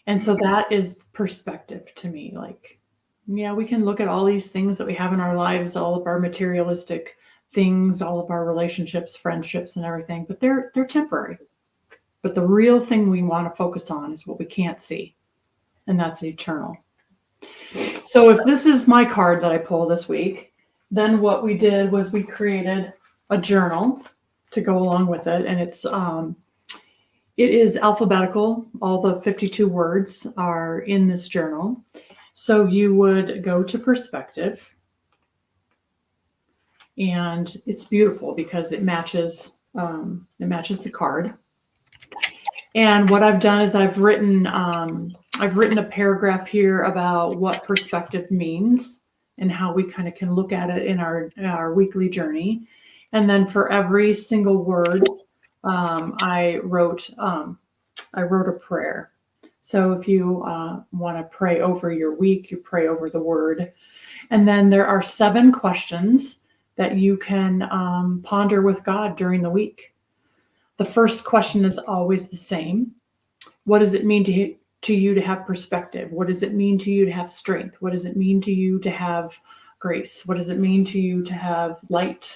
And so that is perspective to me. Like, yeah, we can look at all these things that we have in our lives, all of our materialistic things, all of our relationships, friendships, and everything, but they're temporary. But the real thing we want to focus on is what we can't see, and that's eternal. So if this is my card that I pull this week, then what we did was we created a journal to go along with it, and it is alphabetical. All the 52 words are in this journal. So you would go to perspective, and it's beautiful because it matches the card. And what I've done is I've written a paragraph here about what perspective means and how we kind of can look at it in our weekly journey. And then for every single word, I wrote a prayer. So if you want to pray over your week, you pray over the word. And then there are 7 questions that you can ponder with God during the week. The first question is always the same. What does it mean to you to have perspective? What does it mean to you to have strength? What does it mean to you to have grace? What does it mean to you to have light?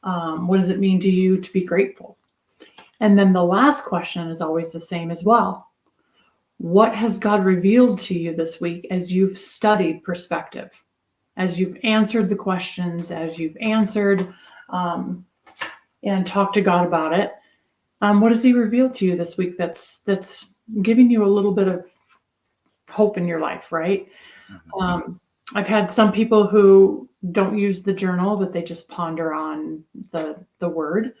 What does it mean to you to be grateful? And then the last question is always the same as well. What has God revealed to you this week as you've studied perspective? As you've answered the questions, as you've answered and talked to God about it, what has He revealed to you this week that's giving you a little bit of hope in your life, right? Mm-hmm. I've had some people who don't use the journal, but they just ponder on the word.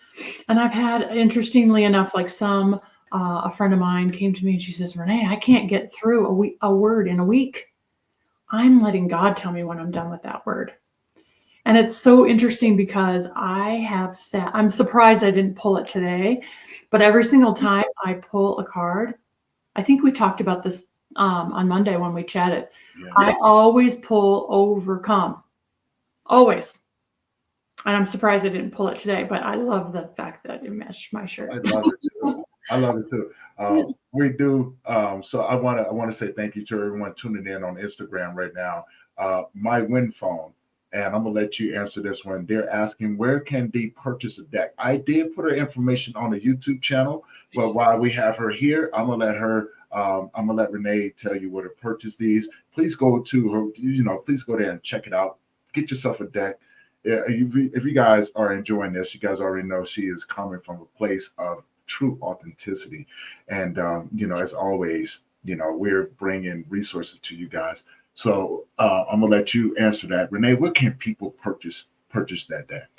And I've had, interestingly enough, like a friend of mine came to me and she says, Renee, I can't get through a word in a week. I'm letting God tell me when I'm done with that word. And it's so interesting because I'm surprised I didn't pull it today, but every single time I pull a card, I think we talked about this on Monday when we chatted. Yeah. I always pull overcome, always. And I'm surprised I didn't pull it today, but I love the fact that it matched my shirt. I love it too. We do. So I want to say thank you to everyone tuning in on Instagram right now. My Win Phone. And I'm going to let you answer this one. They're asking, where can they purchase a deck? I did put her information on the YouTube channel, but while we have her here, I'm going to let Renee tell you where to purchase these. Please go to her, please go there and check it out. Get yourself a deck. If you guys are enjoying this, you guys already know she is coming from a place of true authenticity. And, as always, we're bringing resources to you guys. So I'm gonna let you answer that, Renee. Where can people purchase that deck?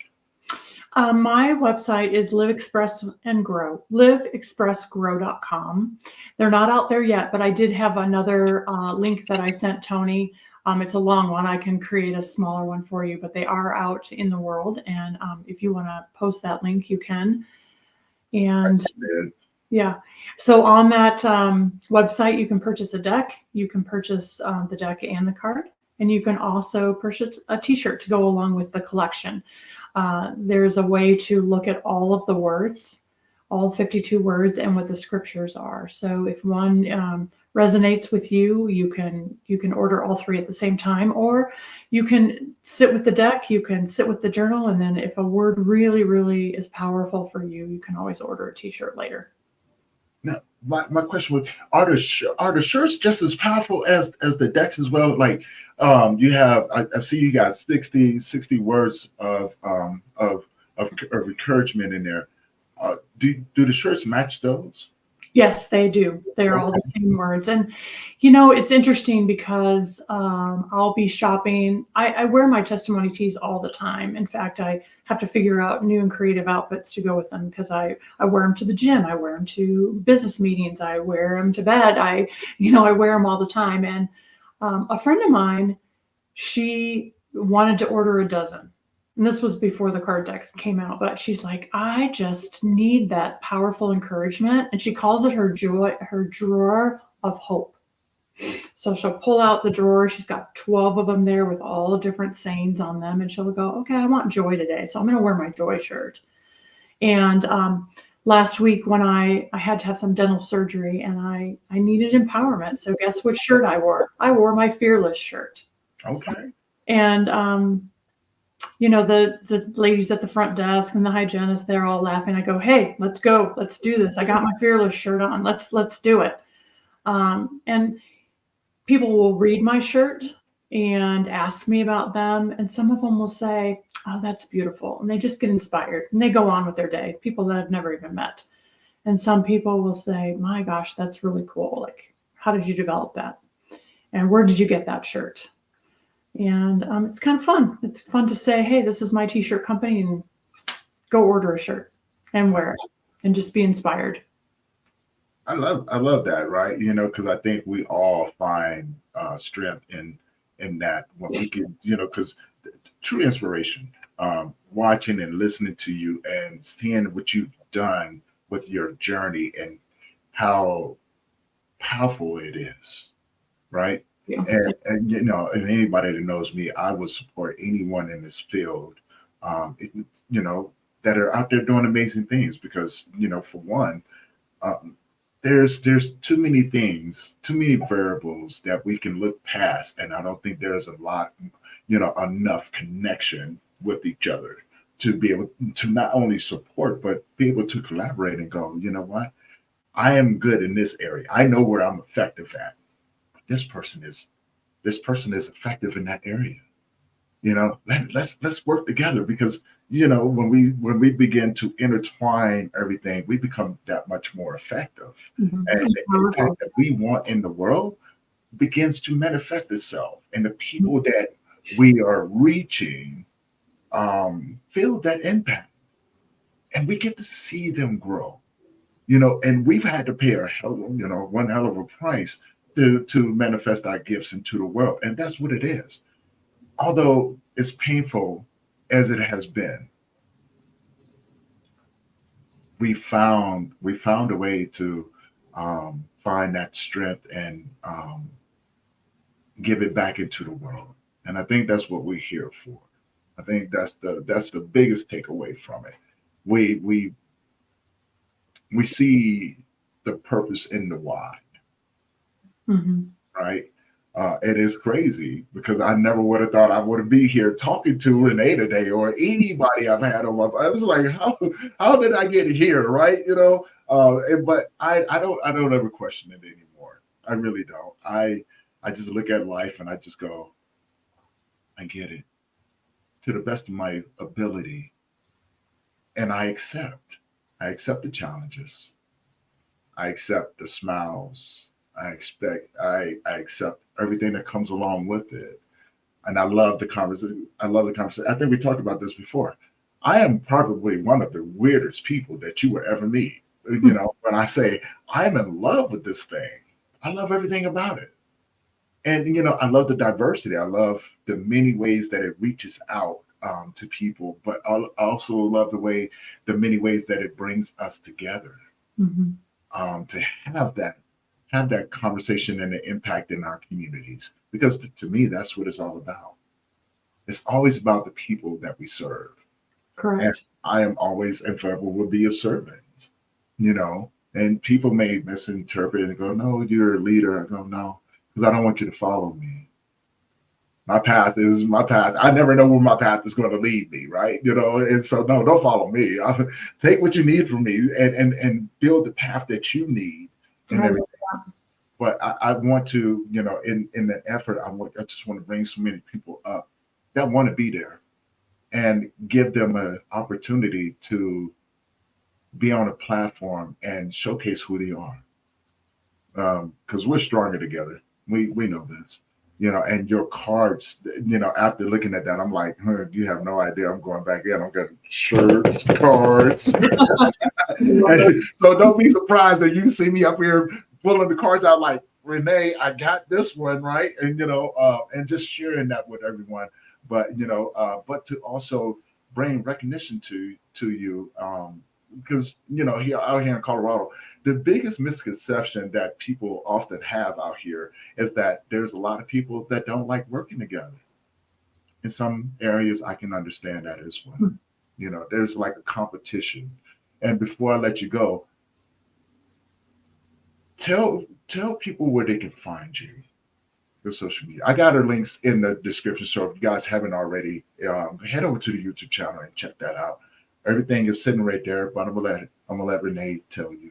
My website is liveexpressgrow.com. They're not out there yet, but I did have another link that I sent Tony. It's a long one. I can create a smaller one for you, but they are out in the world. And if you want to post that link, you can. And yeah. So on that website, you can purchase a deck. You can purchase the deck and the card. And you can also purchase a t-shirt to go along with the collection. There's a way to look at all of the words, all 52 words, and what the scriptures are. So if one resonates with you, you can order all 3 at the same time, or you can sit with the deck, you can sit with the journal, and then if a word really, really is powerful for you, you can always order a t-shirt later. Now, my question was: are the shirts just as powerful as the decks as well? Like, you have, I see you got 60 words of encouragement in there. Do the shirts match those? Yes, they do. They're all the same words. And, it's interesting because I'll be shopping. I wear my testimony tees all the time. In fact, I have to figure out new and creative outfits to go with them because I wear them to the gym. I wear them to business meetings. I wear them to bed. I wear them all the time. And a friend of mine, she wanted to order a dozen. And this was before the card decks came out, but she's like, I just need that powerful encouragement. And she calls it her drawer of hope. So she'll pull out the drawer. She's got 12 of them there with all the different sayings on them. And she'll go, okay, I want joy today. So I'm going to wear my joy shirt. And last week when I had to have some dental surgery and I needed empowerment. So guess which shirt I wore? I wore my fearless shirt. Okay. And, the ladies at the front desk and the hygienist, they're all laughing. I go, hey, let's go. Let's do this. I got my fearless shirt on. Let's do it. And people will read my shirt and ask me about them. And some of them will say, oh, that's beautiful. And they just get inspired and they go on with their day, people that I've never even met. And some people will say, my gosh, that's really cool. Like, how did you develop that? And where did you get that shirt? And it's kind of fun. It's fun to say, hey, this is my t-shirt company, and go order a shirt and wear it and just be inspired. I love that, right? Because I think we all find strength in that when we can, because true inspiration, watching and listening to you and seeing what you've done with your journey and how powerful it is, right? Yeah. And and anybody that knows me, I would support anyone in this field, that are out there doing amazing things because, for one, there's too many things, too many variables that we can look past, and I don't think there's a lot, enough connection with each other to be able to not only support but be able to collaborate and go, you know what, I am good in this area. I know where I'm effective at. This person is effective in that area. Let's work together because when we begin to intertwine everything, we become that much more effective. Mm-hmm. And the impact that we want in the world begins to manifest itself. And the people that we are reaching feel that impact. And we get to see them grow. And we've had to pay one hell of a price to manifest our gifts into the world. And that's what it is. Although it's painful as it has been, we found a way to find that strength and give it back into the world. And I think that's what we're here for. I think that's the biggest takeaway from it. We see the purpose in the why. Mm-hmm. Right? It is crazy because I never would have thought I would be here talking to Renee today or anybody I've had on my. I was like, how did I get here, right? But I don't ever question it anymore. I really don't. I just look at life and I just go, I get it to the best of my ability, and I accept the challenges. I accept the smiles. I accept everything that comes along with it. And I love the conversation. I think we talked about this before. I am probably one of the weirdest people that you will ever meet. When I say I'm in love with this thing, I love everything about it. And, I love the diversity. I love the many ways that it reaches out to people, but I also love the many ways that it brings us together. Mm-hmm. To have that conversation and the impact in our communities, because to me, that's what it's all about. It's always about the people that we serve. Correct. And I am always and forever will be a servant, and people may misinterpret and go, no, you're a leader. I go, no, because I don't want you to follow me. My path is my path. I never know where my path is going to lead me, right? And so no, don't follow me. Take what you need from me and build the path that you need and everything. But I want to, in the effort, I just want to bring so many people up that want to be there and give them an opportunity to be on a platform and showcase who they are. Because we're stronger together. We know this, and your cards, after looking at that, I'm like, you have no idea. I'm going back in. I'm getting shirts, cards. So don't be surprised that you see me up here pulling the cards out like, Renee, I got this one, right? And, and just sharing that with everyone. But, but to also bring recognition to you. Because here out here in Colorado, the biggest misconception that people often have out here is that there's a lot of people that don't like working together. In some areas, I can understand that as well. Hmm. There's like a competition. And before I let you go, tell people where they can find you, your social media. I got her links in the description, so if you guys haven't already, head over to the YouTube channel and check that out. Everything is sitting right there, but I'm gonna let Renee tell you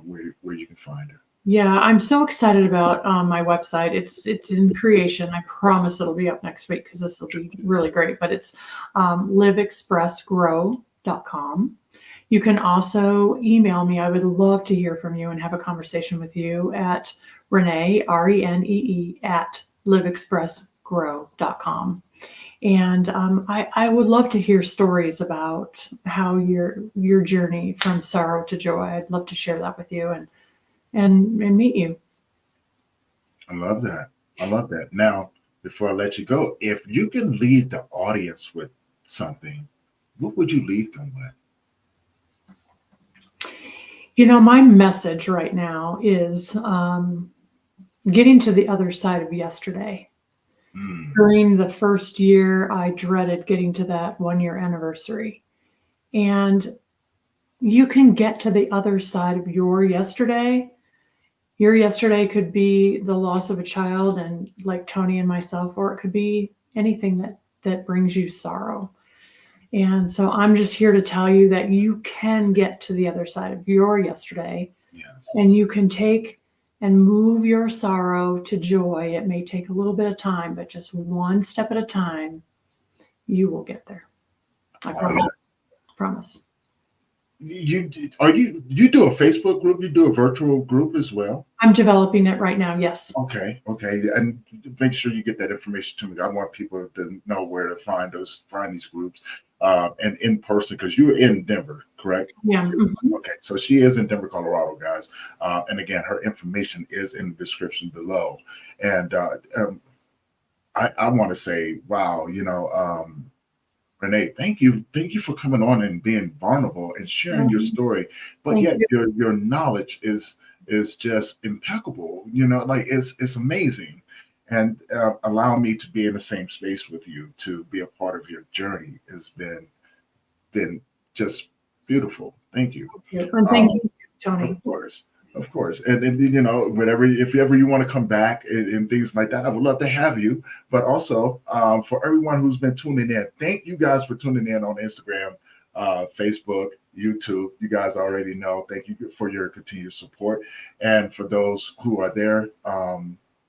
where you can find her. Yeah, I'm so excited about my website. It's in creation. I promise it'll be up next week because this will be really great. But it's liveexpressgrow.com. You can also email me. I would love to hear from you and have a conversation with you at Renee, Renee, at liveexpressgrow.com. And I would love to hear stories about how your journey from sorrow to joy. I'd love to share that with you and meet you. I love that. I love that. Now, before I let you go, if you can leave the audience with something, what would you leave them with? My message right now is getting to the other side of yesterday. Mm, During the first year, I dreaded getting to that 1 year anniversary. And you can get to the other side of your yesterday. Your yesterday could be the loss of a child, and like Tony and myself, or it could be anything that brings you sorrow. And so I'm just here to tell you that you can get to the other side of your yesterday, yes. and you can take and move your sorrow to joy. It may take a little bit of time, but just one step at a time, you will get there. I promise. Promise. You do a Facebook group? You do a virtual group as well? I'm developing it right now. Yes. Okay, and make sure you get that information to me. I want people to know where to find these groups, and in person because you're in Denver, correct? Yeah. Mhm. Okay, so she is in Denver, Colorado, guys. And again, her information is in the description below. And I want to say, wow, Renee, thank you for coming on and being vulnerable and sharing your story. But Thank yet you. your knowledge is just impeccable. Like it's amazing, and allow me to be in the same space with you to be a part of your journey has been just beautiful. Thank you. And thank Um, you, Tony. of course. Of course. And whenever, if ever you want to come back and things like that, I would love to have you. But also, for everyone who's been tuning in, thank you guys for tuning in on Instagram, Facebook, YouTube. You guys already know. Thank you for your continued support. And for those who are there,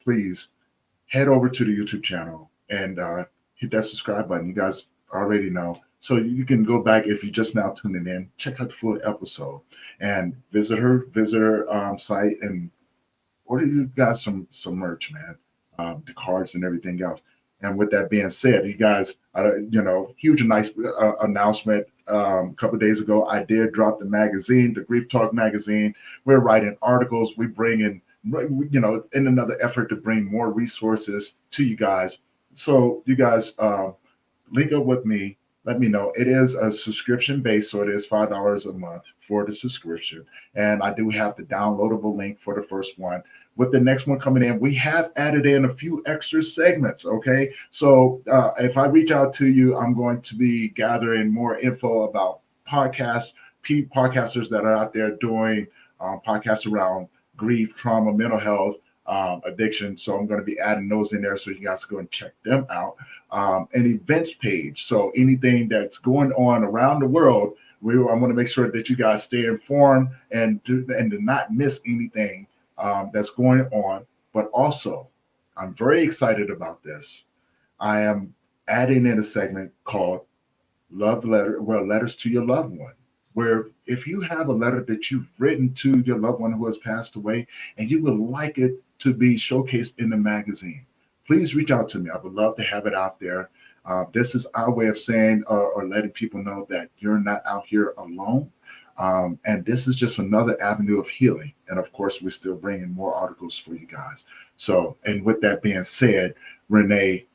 please head over to the YouTube channel and hit that subscribe button. You guys already know. So you can go back if you're just now tuning in, check out the full episode and visit her site and order you guys some merch, man, the cards and everything else. And with that being said, you guys, huge nice announcement. A couple of days ago, I did drop the magazine, the Grief Talk magazine. We're writing articles. We bring in, in another effort to bring more resources to you guys. So you guys link up with me. Let me know. It is a subscription base, so it is $5 a month for the subscription. And I do have the downloadable link for the first one. With the next one coming in, we have added in a few extra segments. Okay, so if I reach out to you, I'm going to be gathering more info about podcasters that are out there doing podcasts around grief, trauma, mental health, addiction. So I'm going to be adding those in there so you guys go and check them out. An events page. So anything that's going on around the world, I want to make sure that you guys stay informed and do not miss anything that's going on. But also, I'm very excited about this. I am adding in a segment called letters to your loved one, where if you have a letter that you've written to your loved one who has passed away and you would like it to be showcased in the magazine, please reach out to me. I would love to have it out there. This is our way of saying or letting people know that you're not out here alone. And this is just another avenue of healing. And of course, we're still bringing more articles for you guys. So, and with that being said, Renee,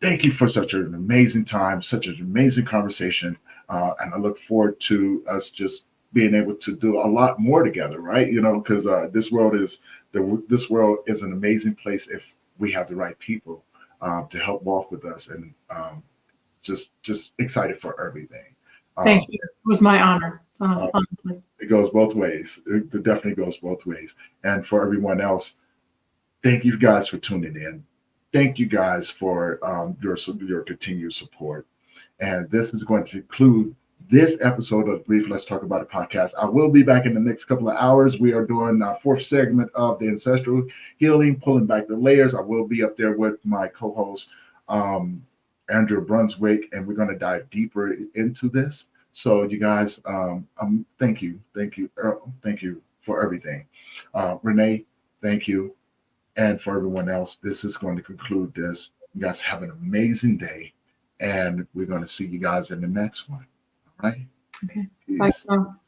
thank you for such an amazing time, such an amazing conversation. And I look forward to us just being able to do a lot more together, right? Because this world is an amazing place if we have the right people to help walk with us, and just excited for everything. Thank Um, you. It was my honor, uh, honestly. it goes both ways. It definitely goes both ways. And for everyone else, thank you guys for tuning in. Thank you guys for your continued support. And this is going to conclude this episode of Brief Let's Talk About It podcast. I will be back in the next couple of hours. We are doing our fourth segment of the ancestral healing, pulling back the layers. I will be up there with my co-host, um, Andrew Brunswick, and we're going to dive deeper into this. So, you guys, thank you for everything. Renee, thank you. And for everyone else, this is going to conclude this. You guys have an amazing day, and we're going to see you guys in the next one. All right? Okay. Bye Peace. for now.